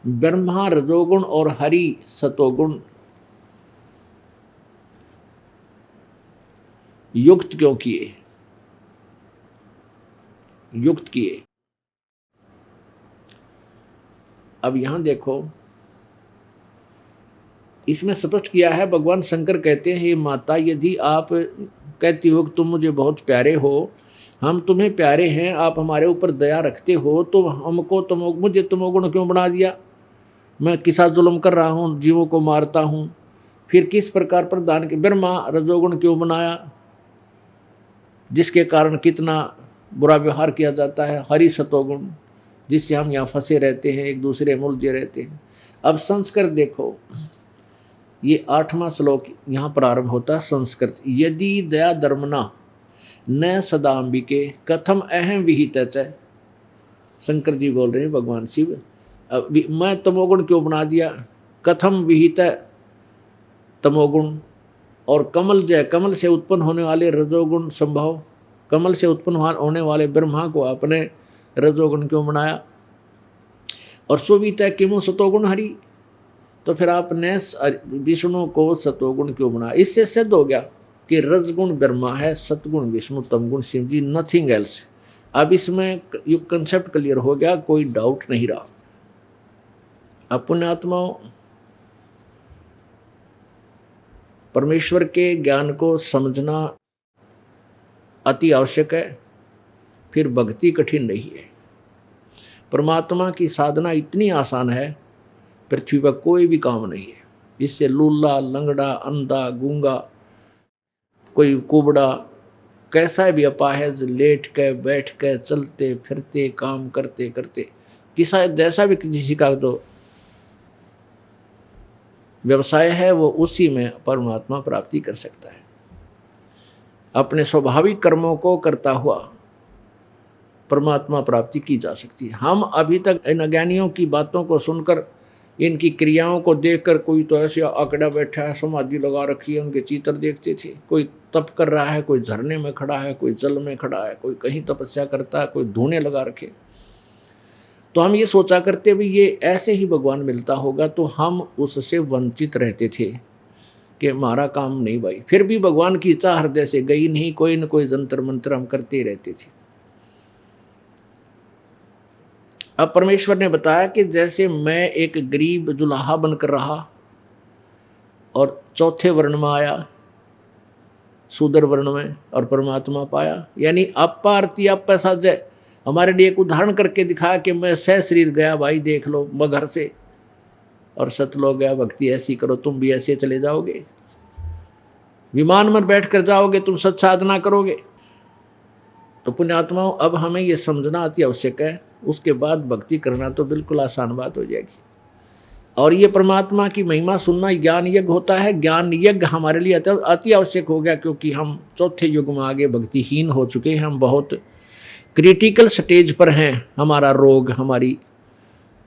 ब्रह्मा रजोगुण और हरि सतोगुण युक्त क्यों किए? युक्त किए। अब यहां देखो, इसमें स्पष्ट किया है, भगवान शंकर कहते हैं, हे माता, यदि आप कहती हो कि तुम मुझे बहुत प्यारे हो, हम तुम्हें प्यारे हैं, आप हमारे ऊपर दया रखते हो, तो हमको मुझे तमोगुण क्यों बना दिया? मैं किसा जुल्म कर रहा हूँ, जीवों को मारता हूँ, फिर किस प्रकार प्रदान के ब्रह्मा रजोगुण क्यों बनाया, जिसके कारण कितना बुरा व्यवहार किया जाता है, हरि सतोगुण, जिससे हम यहाँ फंसे रहते हैं, एक दूसरे में उलझे रहते हैं। अब संस्कृत देखो, ये 8वां श्लोक यहाँ प्रारंभ होता है संस्कृत। यदि दया धर्मना न सदाम्बिके कथम अहम विहित है। शंकर जी बोल रहे हैं, भगवान शिव, मैं तमोगुण क्यों बना दिया? कथम विहित तमोगुण, और कमल जय, कमल से उत्पन्न होने वाले रजोगुण संभव, कमल से उत्पन्न होने वाले ब्रह्मा को आपने रजोगुण क्यों बनाया? और सुवित है किमु सतोगुण हरि, तो फिर आपने विष्णु को सतोगुण क्यों बनाया? इससे सिद्ध हो गया कि रजगुण ब्रह्मा है, सतगुण विष्णु, तमगुण शिव जी, नथिंग एल्स। अब इसमें ये कंसेप्ट क्लियर हो गया, कोई डाउट नहीं रहा। अब पुण्यात्माओं, परमेश्वर के ज्ञान को समझना अति आवश्यक है, फिर भक्ति कठिन नहीं है। परमात्मा की साधना इतनी आसान है, पृथ्वी पर कोई भी काम नहीं है। इससे लूला, लंगड़ा, अंधा, गूंगा, कोई कुबड़ा, कैसा भी अपाहिज, लेट के बैठ के चलते फिरते काम करते करते, किसा जैसा भी किसी का जो व्यवसाय है वो उसी में परमात्मा प्राप्ति कर सकता है। अपने स्वाभाविक कर्मों को करता हुआ परमात्मा प्राप्ति की जा सकती है। हम अभी तक इन अज्ञानियों की बातों को सुनकर, इनकी क्रियाओं को देखकर, कोई तो ऐसे आंकड़ा बैठा है, समाधि लगा रखी है, उनके चित्र देखते थे। कोई तप कर रहा है, कोई झरने में खड़ा है, कोई जल में खड़ा है, कोई कहीं तपस्या करता है, कोई धूने लगा रखे। तो हम ये सोचा करते भी ये ऐसे ही भगवान मिलता होगा, तो हम उससे वंचित रहते थे कि हमारा काम नहीं भाई। फिर भी भगवान की इच्छा हृदय से गई नहीं, कोई न कोई जंतर मंत्र हम करते रहते थे। अब परमेश्वर ने बताया कि जैसे मैं एक गरीब जुलाहा बनकर रहा और चौथे वर्ण में आया, शूद्र वर्ण में, और परमात्मा पाया, यानी अपारती अपैसा जय हमारे लिए एक उदाहरण करके दिखाया कि मैं सह शरीर गया भाई, देख लो मैं घर से, और सतलोक गया, भक्ति ऐसी करो तुम भी ऐसे चले जाओगे, विमान में बैठ कर जाओगे, तुम सच साधना करोगे। तो पुण्यात्माओं, अब हमें ये समझना अति आवश्यक है। उसके बाद भक्ति करना तो बिल्कुल आसान बात हो जाएगी। और ये परमात्मा की महिमा सुनना ज्ञान यज्ञ होता है। ज्ञान यज्ञ हमारे लिए अति आवश्यक हो गया, क्योंकि हम चौथे युग में आगे भक्तिहीन हो चुके हैं। हम बहुत क्रिटिकल स्टेज पर हैं। हमारा रोग, हमारी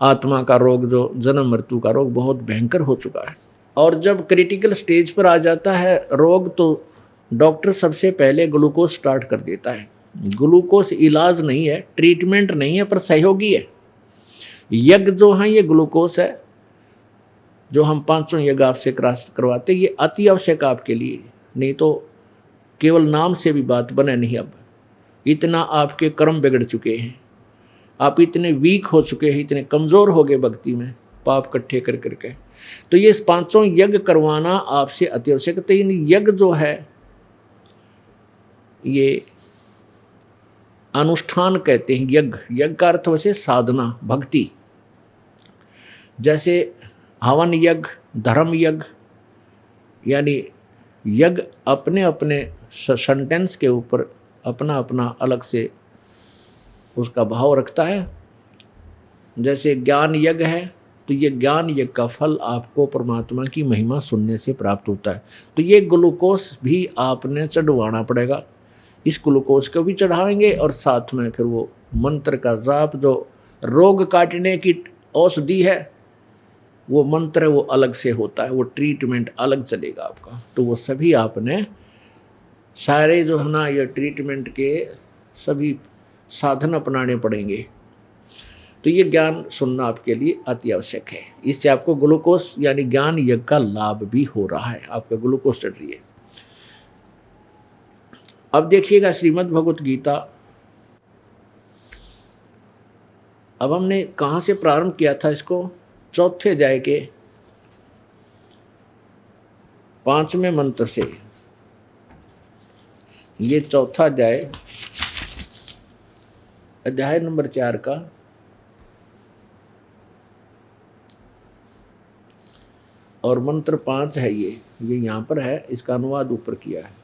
आत्मा का रोग, जो जन्म मृत्यु का रोग, बहुत भयंकर हो चुका है। और जब क्रिटिकल स्टेज पर आ जाता है रोग, तो डॉक्टर सबसे पहले ग्लूकोज स्टार्ट कर देता है। ग्लूकोज इलाज नहीं है, ट्रीटमेंट नहीं है, पर सहयोगी है। यज्ञ जो है ये ग्लूकोज है, जो हम 500 यज्ञ आपसे करवाते, ये अति आवश्यक आपके लिए, नहीं तो केवल नाम से भी बात बने नहीं। अब इतना आपके कर्म बिगड़ चुके हैं, आप इतने वीक हो चुके हैं, इतने कमज़ोर हो गए भक्ति में, पाप इकट्ठे कर करके। तो ये 500 यज्ञ करवाना आपसे अति आवश्यक। तो इन यज्ञ जो है ये अनुष्ठान कहते हैं। यज्ञ का अर्थ वैसे साधना, भक्ति। जैसे हवन यज्ञ, धर्म यज्ञ, यानी यज्ञ अपने अपने सेंटेंस के ऊपर अपना अपना अलग से उसका भाव रखता है। जैसे ज्ञान यज्ञ है, तो ये ज्ञान यज्ञ का फल आपको परमात्मा की महिमा सुनने से प्राप्त होता है। तो ये ग्लूकोज भी आपने चढ़वाना पड़ेगा। इस ग्लूकोज को भी चढ़ाएंगे, और साथ में फिर वो मंत्र का जाप, जो रोग काटने की औषधि है, वो मंत्र वो अलग से होता है, वो ट्रीटमेंट अलग चलेगा आपका। तो वो सभी आपने सारे जो है ना, ये ट्रीटमेंट के सभी साधन अपनाने पड़ेंगे। तो ये ज्ञान सुनना आपके लिए अति आवश्यक है। इससे आपको ग्लूकोज यानी ज्ञान यज्ञ का लाभ भी हो रहा है, आपका ग्लूकोज चढ़ रही है। अब देखिएगा श्रीमद् भगवत गीता। अब हमने कहाँ से प्रारंभ किया था इसको? चौथे अध्याय के 5वें मंत्र से। ये चौथा अध्याय, अध्याय नंबर 4 का और मंत्र 5 है। ये यहाँ पर है, इसका अनुवाद ऊपर किया है।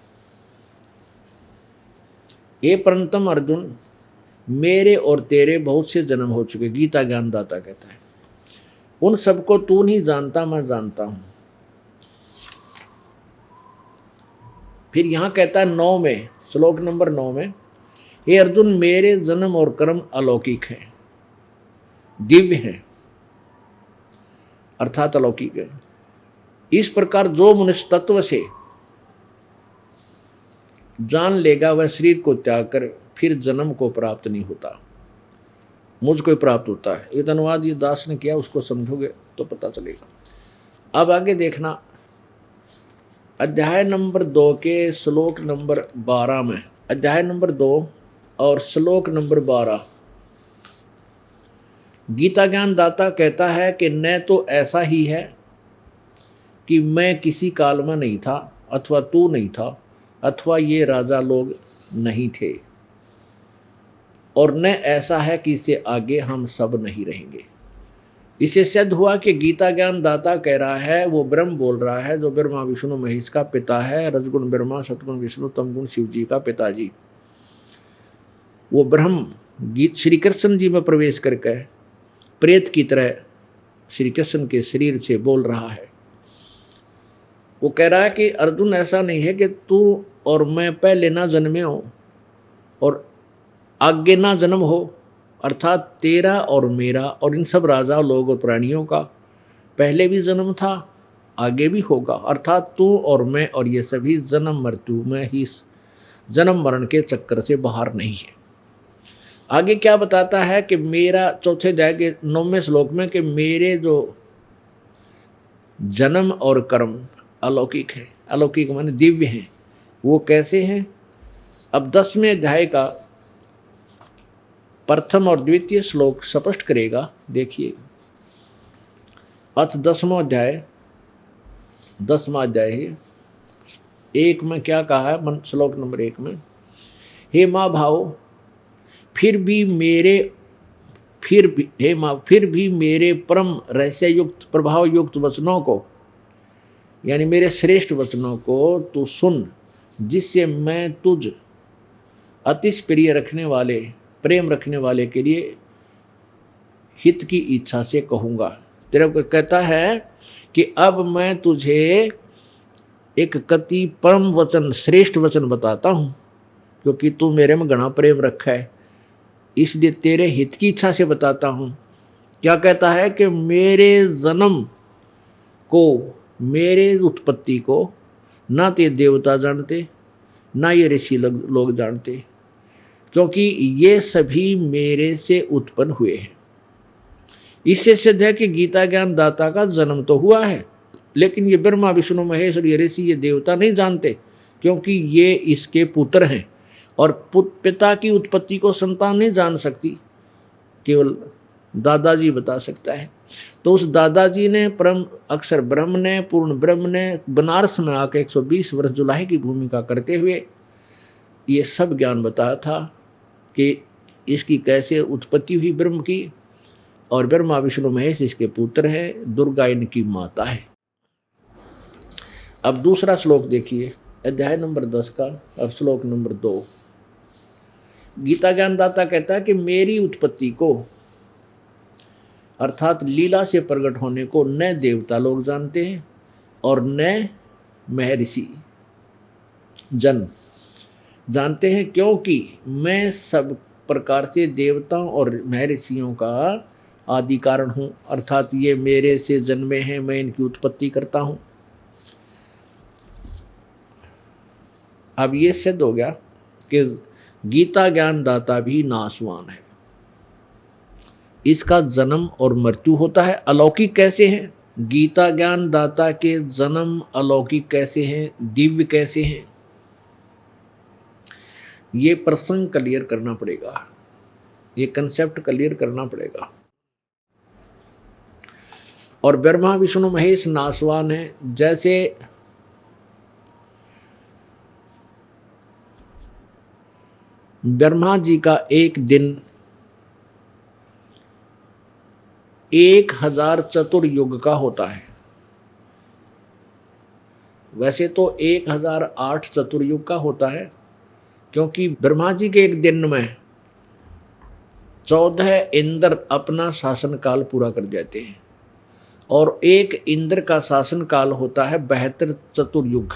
ये परंतम अर्जुन, मेरे और तेरे बहुत से जन्म हो चुके, गीता ज्ञानदाता कहता है, उन सबको तू नहीं जानता, मैं जानता हूं। फिर यहां कहता है 9 में, श्लोक नंबर 9 में, हे अर्जुन, मेरे जन्म और कर्म अलौकिक है, दिव्य है, अर्थात अलौकिक है। इस प्रकार जो मनुष्य तत्व से जान लेगा वह शरीर को त्याग कर फिर जन्म को प्राप्त नहीं होता, मुझको प्राप्त होता है। ये धन्यवाद ये दास ने किया, उसको समझोगे तो पता चलेगा। अब आगे देखना अध्याय नंबर 2 के श्लोक नंबर 12 में, अध्याय नंबर 2 और श्लोक नंबर 12, गीता ज्ञान दाता कहता है कि न तो ऐसा ही है कि मैं किसी काल में नहीं था, अथवा तू नहीं था, अथवा ये राजा लोग नहीं थे, और न ऐसा है कि इससे आगे हम सब नहीं रहेंगे। इसे सिद्ध हुआ कि गीता ज्ञान दाता कह रहा है वो ब्रह्म बोल रहा है, जो ब्रह्मा विष्णु महेश का पिता है, रजगुण ब्रह्मा सतगुण विष्णु तमगुण शिव जी का पिताजी। वो ब्रह्म गीत श्री कृष्ण जी में प्रवेश करके प्रेत की तरह श्री कृष्ण के शरीर से बोल रहा है। वो कह रहा है कि अर्जुन ऐसा नहीं है कि तू और मैं पहले ना जन्मे हो और आगे ना जन्म हो, अर्थात तेरा और मेरा और इन सब राजा लोग और प्राणियों का पहले भी जन्म था, आगे भी होगा, अर्थात तू और मैं और ये सभी जन्म मृत्यु में ही जन्म मरण के चक्कर से बाहर नहीं है। आगे क्या बताता है कि मेरा चौथे अध्याय के 9वें श्लोक में कि मेरे जो जन्म और कर्म अलौकिक है, अलौकिक माने दिव्य हैं, वो कैसे हैं। अब 10वें अध्याय का प्रथम और द्वितीय श्लोक स्पष्ट करेगा। देखिए अथ 10वां अध्याय 10वां अध्याय है, 1 में क्या कहा है, श्लोक नंबर 1 में, हे माँ भाव फिर भी मेरे परम रहस्य युक्त प्रभाव युक्त वचनों को, यानी मेरे श्रेष्ठ वचनों को तू सुन, जिससे मैं तुझ अतिश प्रिय रखने वाले प्रेम रखने वाले के लिए हित की इच्छा से कहूँगा। तेरे को कहता है कि अब मैं तुझे एक कति परम वचन श्रेष्ठ वचन बताता हूँ, क्योंकि तू मेरे में घना प्रेम रखा है, इसलिए तेरे हित की इच्छा से बताता हूँ। क्या कहता है कि मेरे जन्म को, मेरे उत्पत्ति को ना ते देवता जानते, ना ये ऋषि लोग जानते, क्योंकि ये सभी मेरे से उत्पन्न हुए हैं। इससे सिद्ध है कि गीता ज्ञान दाता का जन्म तो हुआ है, लेकिन ये ब्रह्मा विष्णु महेश और ये ऋषि ये देवता नहीं जानते, क्योंकि ये इसके पुत्र हैं, और पिता की उत्पत्ति को संतान नहीं जान सकती, केवल दादाजी बता सकता है। तो उस दादाजी ने परम अक्षर ब्रह्म ने, पूर्ण ब्रह्म ने बनारस में आकर 120 वर्ष जुलाहे की भूमिका करते हुए ये सब ज्ञान बताया था कि इसकी कैसे उत्पत्ति हुई ब्रह्म की, और ब्रह्मा विष्णु महेश इसके पुत्र हैं, दुर्गा इनकी माता है। अब दूसरा श्लोक देखिए, अध्याय नंबर 10 का और श्लोक नंबर 2। गीता ज्ञानदाता कहता है कि मेरी उत्पत्ति को, अर्थात लीला से प्रकट होने को न देवता लोग जानते हैं और न महर्षि जन जानते हैं, क्योंकि मैं सब प्रकार से देवताओं और महर्षियों का आदि कारण हूँ, अर्थात ये मेरे से जन्मे हैं, मैं इनकी उत्पत्ति करता हूँ। अब ये सिद्ध हो गया कि गीता ज्ञान दाता भी नाशवान है, इसका जन्म और मृत्यु होता है। अलौकिक कैसे हैं? गीता ज्ञान दाता के जन्म अलौकिक कैसे हैं, दिव्य कैसे हैं, ये प्रसंग क्लियर करना पड़ेगा, ये कंसेप्ट क्लियर करना पड़ेगा। और ब्रह्मा विष्णु महेश नाशवान है, जैसे ब्रह्मा जी का एक दिन 1000 चतुर्युग का होता है। वैसे तो 1008 चतुर्युग का होता है, क्योंकि ब्रह्मा जी के एक दिन में 14 इंद्र अपना शासन काल पूरा कर जाते हैं, और एक इंद्र का शासन काल होता है 72 चतुर्युग।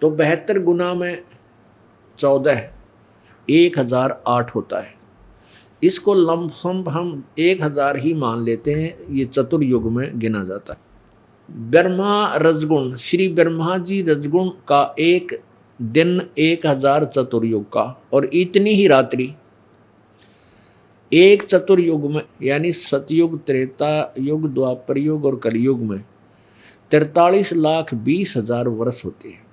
तो 72 गुना में 14 1008 होता है। इसको लमसम हम 1000 ही मान लेते हैं, ये चतुर्युग में गिना जाता है। ब्रह्मा रजगुण, श्री ब्रह्मा जी रजगुण का एक दिन 1000 चतुर्युग का, और इतनी ही रात्रि एक चतुर्युग में, यानी सतयुग, त्रेता युग, द्वापर युग और कलयुग में 43,20,000 वर्ष होते हैं।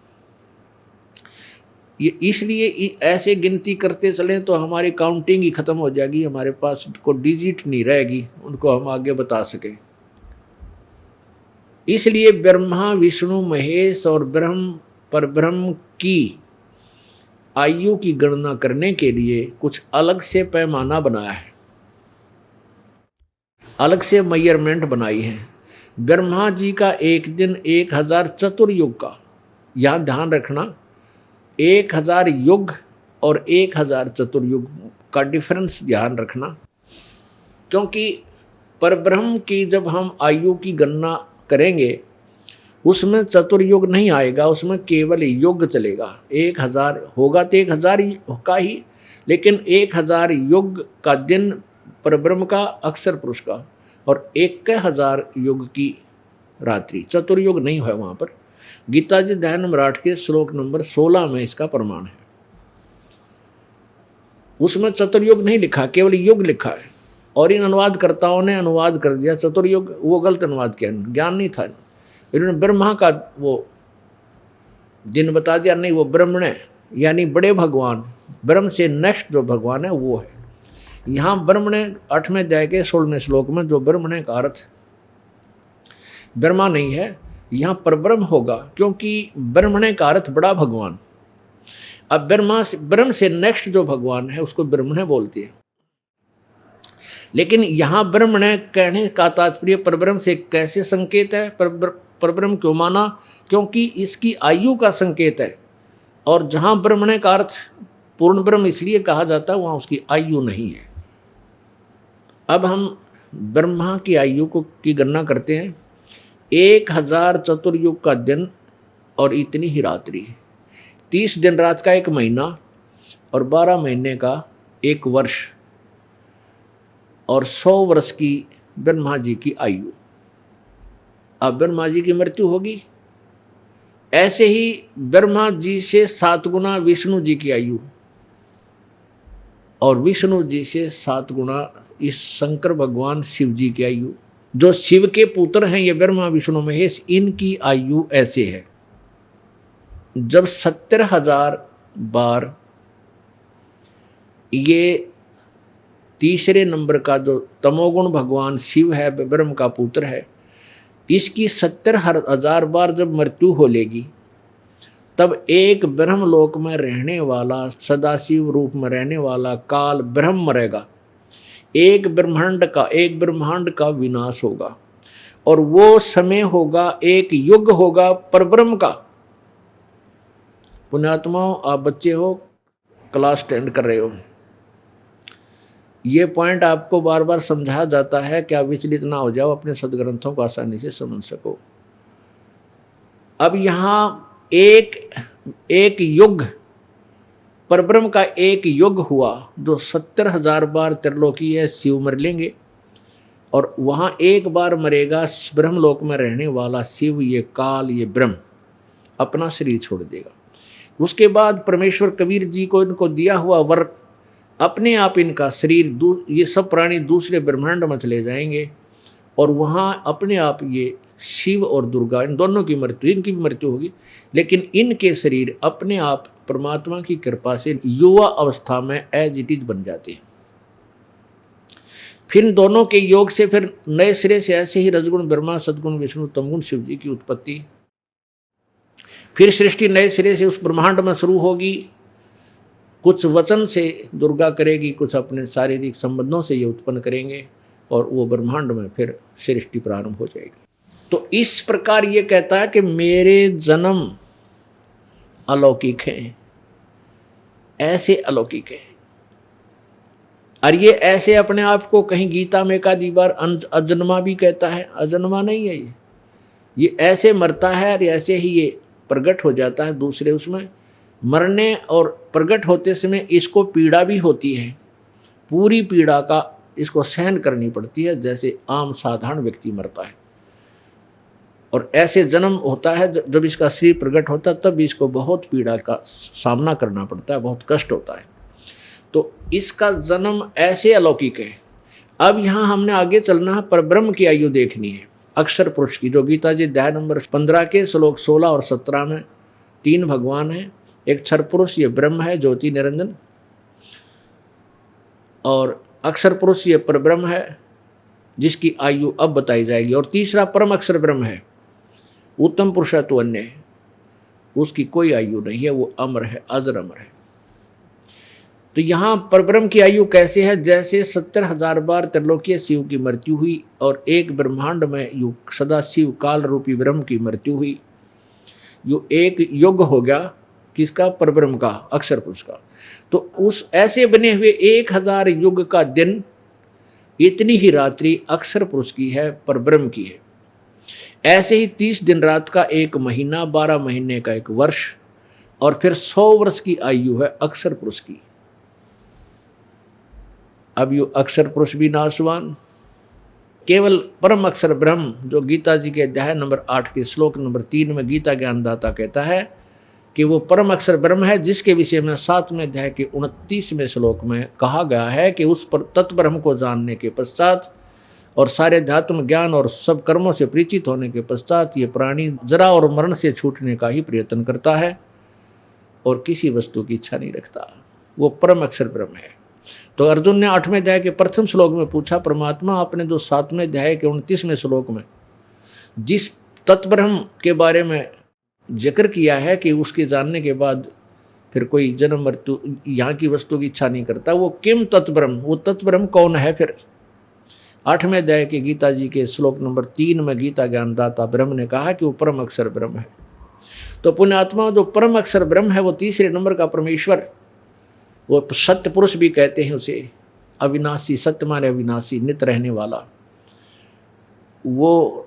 ये इसलिए ऐसे गिनती करते चलें तो हमारी काउंटिंग ही खत्म हो जाएगी, हमारे पास को डिजिट नहीं रहेगी उनको हम आगे बता सकें। इसलिए ब्रह्मा विष्णु महेश और ब्रह्म परब्रह्म की आयु की गणना करने के लिए कुछ अलग से पैमाना बनाया है, अलग से मेजरमेंट बनाई है। ब्रह्मा जी का एक दिन 1000 चतुर्युग का, यहां ध्यान रखना 1000 युग और 1000 चतुर्युग का डिफरेंस ध्यान रखना, क्योंकि परब्रह्म की जब हम आयु की गणना करेंगे उसमें चतुर्युग नहीं आएगा, उसमें केवल युग चलेगा। 1000 होगा तो 1000 का ही, लेकिन 1000 युग का दिन परब्रह्म का, अक्षर पुरुष का, और 1000 युग की रात्रि, चतुर्युग नहीं है वहाँ पर। गीता जी अध्याय नंबर 8 के श्लोक नंबर 16 में इसका प्रमाण है। उसमें चतुर्युग नहीं लिखा, केवल युग लिखा है, और इन अनुवादकर्ताओं ने अनुवाद कर दिया चतुर्युग, वो गलत अनुवाद किया, ज्ञान नहीं था। इन्होंने ब्रह्मा का वो दिन बता दिया, नहीं वो ब्रह्मण है, यानी बड़े भगवान, ब्रह्म से नेक्स्ट जो भगवान है वो है। यहाँ ब्रह्मण 8वें अध्याय के 16वें श्लोक में जो ब्रह्मण का अर्थ ब्रह्मा नहीं है, यहाँ परब्रह्म होगा, क्योंकि ब्रह्मण का अर्थ बड़ा भगवान। अब ब्रह्म से नेक्स्ट जो भगवान है उसको ब्रह्मण बोलते हैं, लेकिन यहाँ ब्रह्मण कहने का तात्पर्य परब्रह्म से कैसे संकेत है, परब्रह्म क्यों माना, क्योंकि इसकी आयु का संकेत है। और जहाँ ब्रह्मण का अर्थ पूर्ण ब्रह्म इसलिए कहा जाता है, वहाँ उसकी आयु नहीं है। अब हम ब्रह्मा की आयु की गणना करते हैं। 1000 चतुर्युग का दिन और इतनी ही रात्रि, 30 दिन रात का एक महीना और 12 महीने का एक वर्ष, और 100 वर्ष की ब्रह्मा जी की आयु। अब ब्रह्मा जी की मृत्यु होगी, ऐसे ही ब्रह्मा जी से 7 गुना विष्णु जी की आयु, और विष्णु जी से 7 गुना इस शंकर भगवान शिव जी की आयु। जो शिव के पुत्र हैं ये ब्रह्मा विष्णु महेश, इनकी आयु ऐसे है। जब 70,000 बार ये तीसरे नंबर का जो तमोगुण भगवान शिव है, ब्रह्म का पुत्र है, इसकी 70,000 बार जब मृत्यु हो लेगी, तब एक ब्रह्मलोक में रहने वाला, सदाशिव रूप में रहने वाला काल ब्रह्म मरेगा। एक ब्रह्मांड का विनाश होगा, और वो समय होगा, एक युग होगा परब्रह्म का। पुण्यात्माओं, आप बच्चे हो, क्लास 10 कर रहे हो, ये पॉइंट आपको बार बार समझाया जाता है कि आप विचलित ना हो जाओ, अपने सदग्रंथों को आसानी से समझ सको। अब यहाँ एक युग, परब्रह्म का एक युग हुआ, जो 70,000 बार त्रिलोकी है शिव मर लेंगे, और वहाँ एक बार मरेगा ब्रह्मलोक में रहने वाला शिव, ये काल, ये ब्रह्म अपना शरीर छोड़ देगा। उसके बाद परमेश्वर कबीर जी को इनको दिया हुआ वर, अपने आप इनका शरीर, ये सब प्राणी दूसरे ब्रह्मांड में चले जाएंगे, और वहाँ अपने आप ये शिव और दुर्गा, इन दोनों की मृत्यु, इनकी भी मृत्यु होगी, लेकिन इनके शरीर अपने आप परमात्मा की कृपा से युवा अवस्था में एज इट इज बन जाते हैं। फिर दोनों के योग से फिर नए सिरे से ऐसे ही रजगुण ब्रह्मा, सदगुण विष्णु, तमगुण शिव जी की उत्पत्ति, फिर सृष्टि नए सिरे से उस ब्रह्मांड में शुरू होगी। कुछ वचन से दुर्गा करेगी, कुछ अपने शारीरिक संबंधों से ये उत्पन्न करेंगे, और वो ब्रह्मांड में फिर सृष्टि प्रारंभ हो जाएगी। तो इस प्रकार ये कहता है कि मेरे जन्म अलौकिक हैं, ऐसे अलौकिक हैं। और ये ऐसे अपने आप को कहीं गीता में एक आधी बार अजन्मा भी कहता है, अजन्मा नहीं है ये ऐसे मरता है और ऐसे ही ये प्रकट हो जाता है दूसरे उसमें। मरने और प्रकट होते समय इसको पीड़ा भी होती है, पूरी पीड़ा का इसको सहन करनी पड़ती है, जैसे आम साधारण व्यक्ति मरता है। और ऐसे जन्म होता है जब इसका शरीर प्रकट होता है, तब भी इसको बहुत पीड़ा का सामना करना पड़ता है, बहुत कष्ट होता है। तो इसका जन्म ऐसे अलौकिक है। अब यहाँ हमने आगे चलना है, परब्रह्म की आयु देखनी है अक्षर पुरुष की, जो गीता जी अध्याय नंबर 15 के श्लोक 16 और 17 में 3 भगवान हैं। एक क्षर पुरुष ये ब्रह्म है, ज्योति निरंजन, और अक्षर पुरुष ये परब्रह्म है जिसकी आयु अब बताई जाएगी। और तीसरा परम अक्षर ब्रह्म है, उत्तम पुरुष है तो अन्य है, उसकी कोई आयु नहीं है, वो अमर है, अजर अमर है। तो यहाँ परब्रह्म की आयु कैसे है? जैसे 70,000 बार त्रिलोकीय शिव की मृत्यु हुई और एक ब्रह्मांड में यू सदा शिव काल रूपी ब्रह्म की मृत्यु हुई, यू एक युग हो गया किसका? परब्रह्म का, अक्षर पुरुष का। तो उस ऐसे बने हुए 1000 युग का दिन, इतनी ही रात्रि अक्षर पुरुष की है, परब्रह्म की है। ऐसे ही 30 दिन रात का एक महीना, 12 महीने का एक वर्ष, और फिर 100 वर्ष की आयु है अक्षर पुरुष की। अब यू अक्षर पुरुष भी नासवान, केवल परम अक्षर ब्रह्म, जो गीता जी के अध्याय नंबर 8 के श्लोक नंबर 3 में गीता ज्ञानदाता कहता है कि वो परम अक्षर ब्रह्म है, जिसके विषय में 7वें अध्याय के 29वें श्लोक में कहा गया है कि उस पर तत्ब्रह्म को जानने के पश्चात और सारे अध्यात्म ज्ञान और सब कर्मों से परिचित होने के पश्चात ये प्राणी जरा और मरण से छूटने का ही प्रयत्न करता है और किसी वस्तु की इच्छा नहीं रखता। वो परम अक्षर ब्रह्म है। तो अर्जुन ने 8वें अध्याय के प्रथम श्लोक में पूछा, परमात्मा आपने जो 7वें अध्याय के 29वें श्लोक में जिस तत्ब्रह्म के बारे में जिक्र किया है कि उसके जानने के बाद फिर कोई जन्म मृत्यु यहाँ की वस्तु की इच्छा नहीं करता, वो किम तत्ब्रह्म, वो तत्ब्रह्म कौन है? फिर 8वें अध्याय के गीता जी के श्लोक नंबर 3 में गीता ज्ञानदाता ब्रह्म ने कहा कि वो परम अक्षर ब्रह्म है। तो पुण्यात्मा, जो परम अक्षर ब्रह्म है वो तीसरे नंबर का परमेश्वर, वो सत्य पुरुष भी कहते हैं उसे, अविनाशी, सत्य माने अविनाशी, नित रहने वाला, वो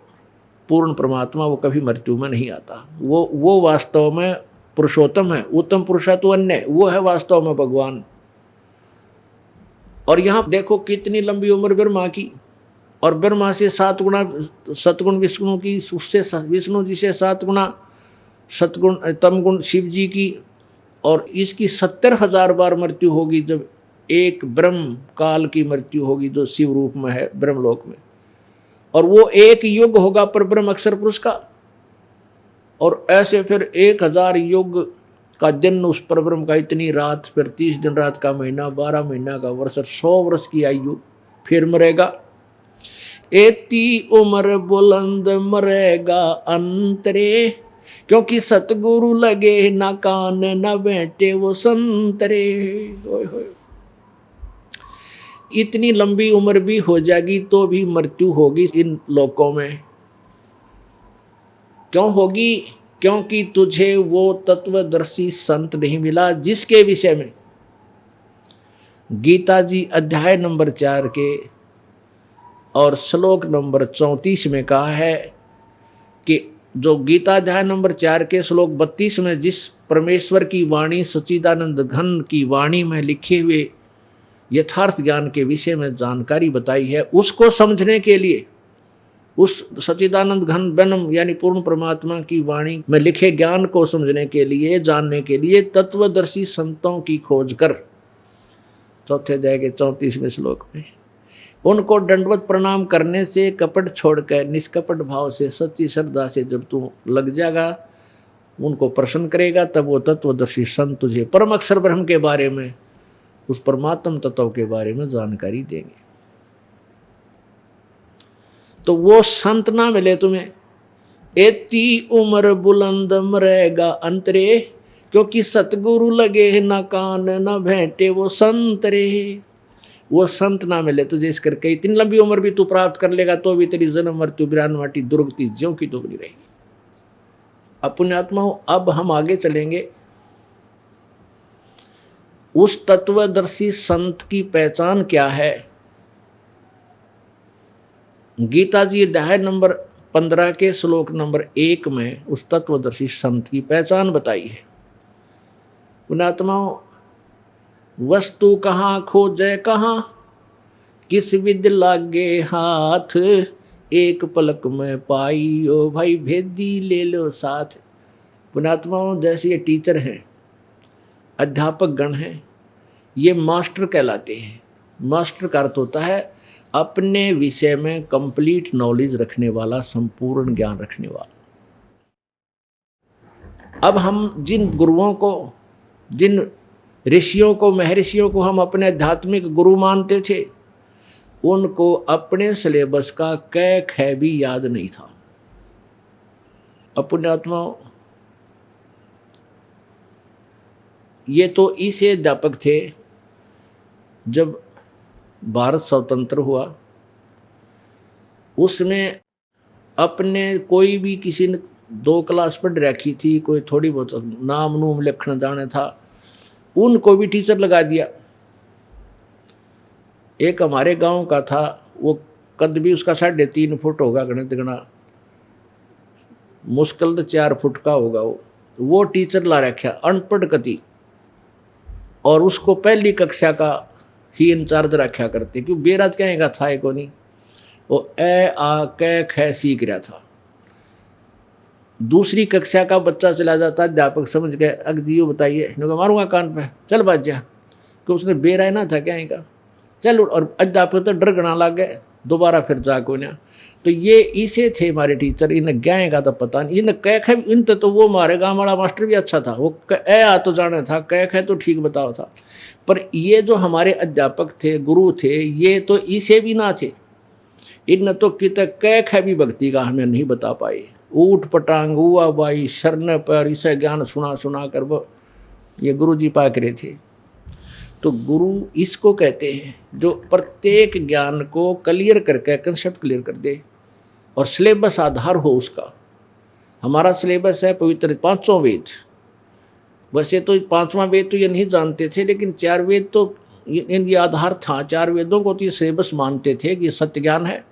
पूर्ण परमात्मा, वो कभी मृत्यु में नहीं आता। वो वास्तव में पुरुषोत्तम है, उत्तम पुरुष है तो अन्य, वो है वास्तव में भगवान। और यहाँ देखो कितनी लंबी उम्र ब्रह्मा की, और ब्रह्मा से 7 गुना सतगुण विष्णु की, उससे विष्णु जी से 7 गुना सतगुण तम गुण शिव जी की, और इसकी 70,000 बार मृत्यु होगी जब एक ब्रह्म काल की मृत्यु होगी जो शिव रूप में है ब्रह्मलोक में। और वो एक युग होगा पर ब्रह्म अक्षर पुरुष का, और ऐसे फिर 1000 युग का दिन उस परब्रह्म का, इतनी रात, फिर 30 दिन रात का महीना, 12 महीना का वर्ष, 100 वर्ष की आयु, फिर मरेगा। एती उम्र बुलंद मरेगा अंतरे, क्योंकि सतगुरु लगे ना कान ना बैठे वो संतरे। इतनी लंबी उम्र भी हो जाएगी तो भी मृत्यु होगी इन लोकों में। क्यों होगी? क्योंकि तुझे वो तत्वदर्शी संत नहीं मिला जिसके विषय में गीता जी अध्याय नंबर 4 के और श्लोक नंबर 34 में कहा है कि जो गीता अध्याय नंबर 4 के श्लोक 32 में जिस परमेश्वर की वाणी सच्चिदानंद घन की वाणी में लिखे हुए यथार्थ ज्ञान के विषय में जानकारी बताई है, उसको समझने के लिए, उस सच्चिदानंद घन ब्रह्म यानी पूर्ण परमात्मा की वाणी में लिखे ज्ञान को समझने के लिए, जानने के लिए तत्वदर्शी संतों की खोज कर, चौथे अध्याय के 34वें श्लोक में, उनको दंडवत प्रणाम करने से, कपट छोड़कर निष्कपट भाव से, सच्ची श्रद्धा से जब तू लग जाएगा, उनको प्रसन्न करेगा, तब वो तत्वदर्शी संत तुझे परम अक्षर ब्रह्म के बारे में, उस परमात्म तत्व के बारे में जानकारी देंगे। तो वो संत ना मिले तुम्हें, एती उम्र बुलंद मरेगा अंतरे, क्योंकि सतगुरु लगे ना कान ना भेंटे वो संतरे। वो संत ना मिले तुझे, इस करके इतनी लंबी उम्र भी तू प्राप्त कर लेगा तो भी तेरी जन्म मृत्यु बिरान माटी दुर्गति ज्यों की तो बनी रहेगी। अब पुण्यात्माओं, अब हम आगे चलेंगे। उस तत्वदर्शी संत की पहचान क्या है? गीता जी अध्याय नंबर 15 के श्लोक नंबर 1 में उस तत्वदर्शी संत की पहचान बताई है। पुण्यात्माओं, वस्तु कहाँ खोजे कहाँ, किस विद लागे हाथ, एक पलक में पाई, ओ भाई भेदी ले लो साथ। पुण्यात्माओं, जैसे ये टीचर हैं, अध्यापक गण हैं, ये मास्टर कहलाते हैं। मास्टर का अर्थ होता है अपने विषय में कंप्लीट नॉलेज रखने वाला, संपूर्ण ज्ञान रखने वाला। अब हम जिन गुरुओं को, जिन ऋषियों को, महर्षियों को हम अपने आध्यात्मिक गुरु मानते थे, उनको अपने सिलेबस का कै ख भी याद नहीं था। अब पुण्यात्माओं, ये तो ऐसे अध्यापक थे, जब भारत स्वतंत्र हुआ उसमें अपने कोई भी किसी ने 2 क्लास पढ़ रखी थी, कोई थोड़ी बहुत नाम नूम लिखना जाने था, उनको भी टीचर लगा दिया। एक हमारे गांव का था, वो कद भी उसका 3.5 फुट होगा, गणित गणा मुश्किल तो 4 फुट का होगा। वो टीचर ला रखा, अनपढ़ कति, और उसको पहली कक्षा का ही इंचार्ज रखा करते, क्यों बेरात कहेगा था को नहीं, वो ए आ कै ख सीख रहा था। दूसरी कक्षा का बच्चा चला जाता, अध्यापक समझ गए, अगदियो बताइए, मारूंगा कान पे, चल बाज जा, कि उसने बेरा ना था कहेगा, चल। और अध्यापक तो डर गना लग गए, दोबारा फिर जा को ना। तो ये इसे थे हमारे टीचर, इन्हें ज्ञान का तो पता नहीं, इन्हें कै ख इन तो वो हमारे गाँव वाला मास्टर भी अच्छा था, वो ए आ तो जाने था, कै ख तो ठीक बताओ था। पर ये जो हमारे अध्यापक थे, गुरु थे, ये तो इसे भी ना थे, इन तो कित कै ख भी भक्ति का हमें नहीं बता पाए। ऊट पटांग हुआ बाई शरण पर, इसे ज्ञान सुना सुना कर वो ये गुरु जी पाक रहे थे। तो गुरु इसको कहते हैं जो प्रत्येक ज्ञान को क्लियर करके, कंसेप्ट क्लियर कर दे और सिलेबस आधार हो उसका। हमारा सिलेबस है पवित्र 5 वेद। वैसे तो 5वां वेद तो ये नहीं जानते थे, लेकिन 4 वेद तो इनके आधार था। 4 वेदों को तो ये सिलेबस मानते थे कि सत्य ज्ञान है।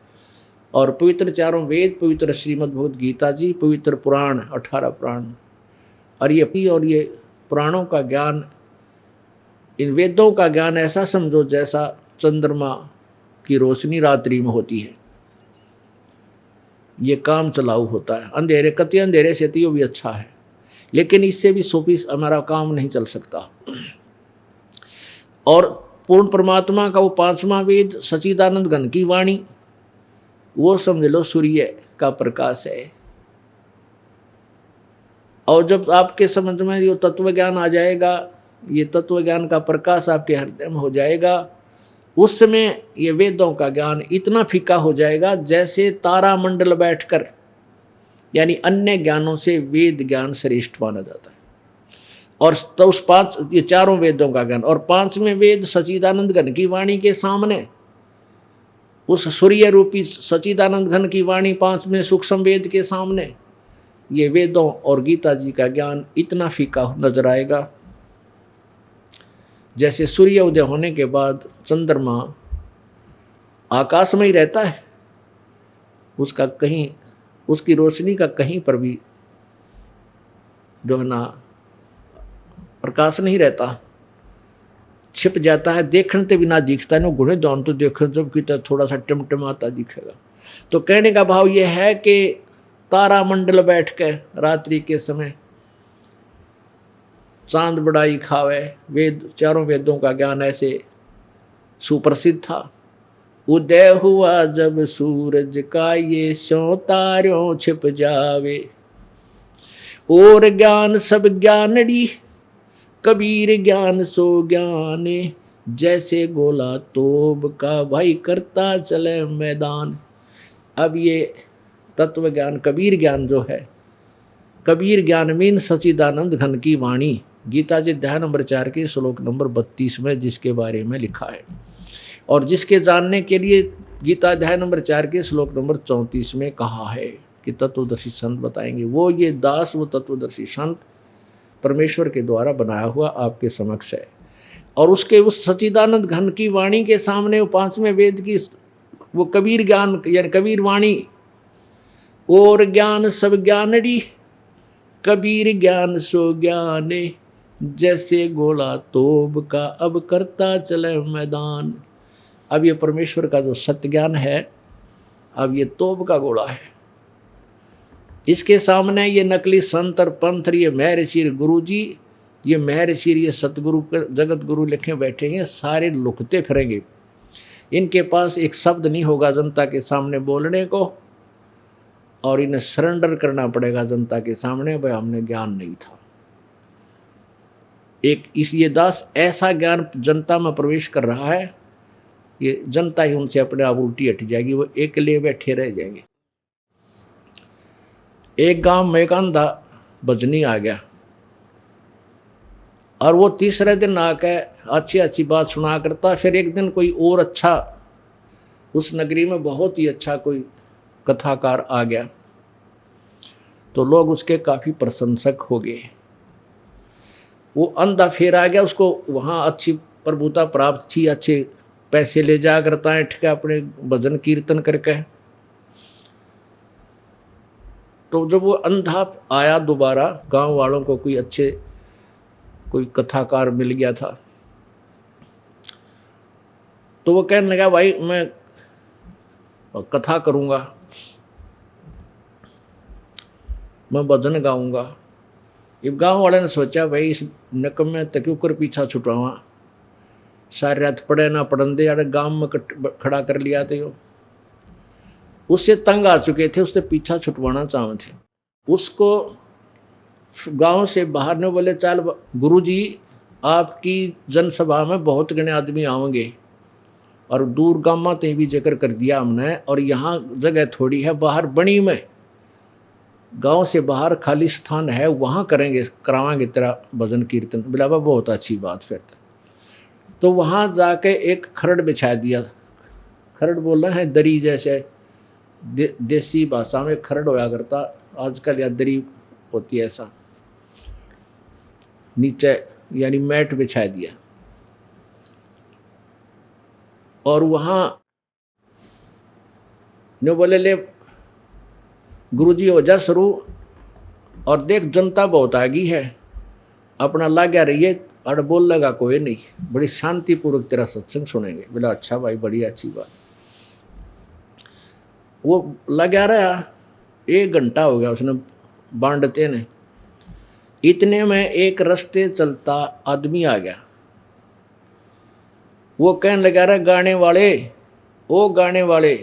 और पवित्र 4 वेद, पवित्र श्रीमद् भगवद गीता जी, पवित्र पुराण 18 पुराण, और ये पुराणों का ज्ञान, इन वेदों का ज्ञान ऐसा समझो जैसा चंद्रमा की रोशनी रात्रि में होती है। ये काम चलाऊ होता है, अंधेरे कति अंधेरे से तो भी अच्छा है, लेकिन इससे भी 100% हमारा काम नहीं चल सकता। और पूर्ण परमात्मा का वो 5वां वेद सच्चिदानंद घन की वाणी, वो समझ लो सूर्य का प्रकाश है। और जब आपके समझ में ये तत्व ज्ञान आ जाएगा, ये तत्व ज्ञान का प्रकाश आपके हृदय में हो जाएगा, उस समय ये वेदों का ज्ञान इतना फीका हो जाएगा जैसे तारा मंडल बैठकर, यानी अन्य ज्ञानों से वेद ज्ञान श्रेष्ठ माना जाता है। और तो उस ये 4 वेदों का ज्ञान और 5वें वेद सच्चिदानंद घन की वाणी के सामने, उस सूर्य रूपी सच्चिदानंद घन की वाणी 5वें सूक्ष्म वेद के सामने, ये वेदों और गीता जी का ज्ञान इतना फीका नजर आएगा जैसे सूर्य उदय होने के बाद चंद्रमा आकाश में ही रहता है, उसका कहीं, उसकी रोशनी का कहीं पर भी जो है ना प्रकाश नहीं रहता, छिप जाता है, देखने से बिना दिखता है ना, गुणे दान तो देखे जब कि थोड़ा सा टिमटिमाता दिखेगा। तो कहने का भाव यह है कि तारा मंडल बैठ के रात्रि के समय चांद बड़ाई खावे, वेद 4 वेदों का ज्ञान ऐसे सुप्रसिद्ध था। उदय हुआ जब सूरज का ये स्यों तारों छिप जावे, और ज्ञान सब ज्ञानड़ी कबीर ज्ञान सो ज्ञाने, जैसे गोला तोब का भाई करता चले मैदान। अब ये तत्व ज्ञान, कबीर ज्ञान जो है, कबीर ज्ञान मीन सच्चिदानंद घन की वाणी, गीता जी अध्याय नंबर 4 के श्लोक नंबर 32 में जिसके बारे में लिखा है, और जिसके जानने के लिए गीता अध्याय नंबर 4 के श्लोक नंबर 34 में कहा है कि तत्वदर्शी संत बताएंगे। वो ये दास, वो तत्वदर्शी संत परमेश्वर के द्वारा बनाया हुआ आपके समक्ष है। और उसके उस सच्चिदानंद घन की वाणी के सामने वो 5वें वेद की वो कबीर ज्ञान, यानी कबीर वाणी, और ज्ञान सब ज्ञानड़ी कबीर ज्ञान सो ज्ञाने, जैसे गोला तोब का अब करता चले मैदान। अब ये परमेश्वर का जो सत्य ज्ञान है, अब ये तोप का गोला है। इसके सामने ये नकली संत और पंथ, ये महर्षि गुरु जी, ये महर्षि, ये सतगुरु जगत गुरु लिखे बैठे हैं, सारे लुकते फिरेंगे। इनके पास एक शब्द नहीं होगा जनता के सामने बोलने को, और इन्हें सरेंडर करना पड़ेगा जनता के सामने, भाई हमने ज्ञान नहीं था। एक इस ये दास ऐसा ज्ञान जनता में प्रवेश कर रहा है, ये जनता ही उनसे अपने आप उल्टी हट जाएगी, वो अकेले बैठे रह जाएंगे। एक गांव में एक अंधा भजनी आ गया, और वो तीसरे दिन आकर अच्छी अच्छी बात सुना करता। फिर एक दिन कोई और अच्छा, उस नगरी में बहुत ही अच्छा कोई कथाकार आ गया, तो लोग उसके काफ़ी प्रशंसक हो गए। वो अंधा फिर आ गया, उसको वहाँ अच्छी प्रभुता प्राप्त थी, अच्छे पैसे ले जा करता है ठीक है अपने भजन कीर्तन करके। तो जब वो अंधा आया दोबारा, गांव वालों को कोई अच्छे कोई कथाकार मिल गया था, तो वो कहने लगा भाई मैं कथा करूँगा, मैं भजन गाऊंगा। ये गांव वाले ने सोचा भाई इस नकम में तक कर पीछा छुटवावा, सारे रात पड़े ना पढ़न दे, यार गांव में खड़ा कर लिया थे। उससे तंग आ चुके थे, उससे पीछा छुटवाना चाहते थे। उसको गांव से बाहर ने बोले चल गुरुजी आपकी जनसभा में बहुत गणे आदमी आवेंगे, और दूर गांव में भी जिक्र कर दिया हमने, और यहाँ जगह थोड़ी है बाहर बनी में, गांव से बाहर खाली स्थान है, वहाँ करेंगे, करावाएंगे तेरा भजन कीर्तन। बोला बहुत अच्छी बात। फिर तो वहाँ जाके एक खरड़ बिछा दिया। खरड़ बोलना है दरी, जैसे देसी भाषा में खरड़ होया करता, आजकल या दरी होती है ऐसा, नीचे यानी मैट बिछा दिया। और वहाँ ने बोले ले गुरुजी हो जा शुरू, और देख जनता बहुत आ गई है, अपना लाग्या रहिए, और बोल लगा कोई नहीं, बड़ी शांतिपूर्वक तेरा सत्संग सुनेंगे। बोला अच्छा भाई बड़ी अच्छी बात। वो लगा रहा, 1 घंटा हो गया उसने बांटते ने। इतने में एक रास्ते चलता आदमी आ गया। वो कहने लगा रहा गाने वाले, ओ गाने वाले,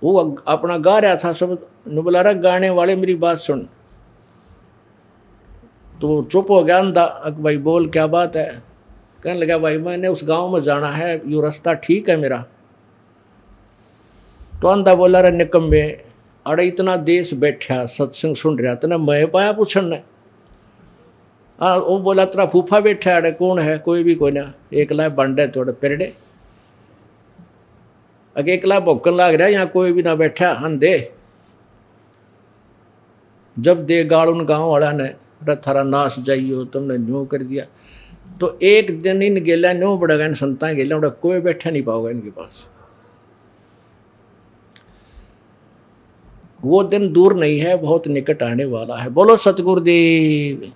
वो अपना गा रहा था, सब ने बुला रहा गाने वाले मेरी बात सुन। तो चुप हो गया अंधा, भाई बोल क्या बात है। कहने लगा भाई मैंने उस गांव में जाना है, यो रास्ता ठीक है मेरा। तो अंधा बोला रहा निकम्बे, अरे इतना देश बैठा सत्संग सुन रहा था ना, मैं पाया पूछन ने। हाँ वो बोला तेरा फूफा बैठा, अरे कौन है, कोई भी कोई ना, एकला बंडे थोड़े पेड़े, अगे एकला भौकन लाग रहा, यहाँ कोई भी ना बैठा अंधे। जब दे गाड़ उन गाँव वाला ने, अरे थारा नाश जाइयो, तुमने न्यू कर दिया। तो एक दिन इन गेला न्यू बढ़ेगा, इन संता गेला बड़ा, कोई बैठा नहीं पाओगा इनके पास। वो दिन दूर नहीं है, बहुत निकट आने वाला है। बोलो सतगुरुदेव।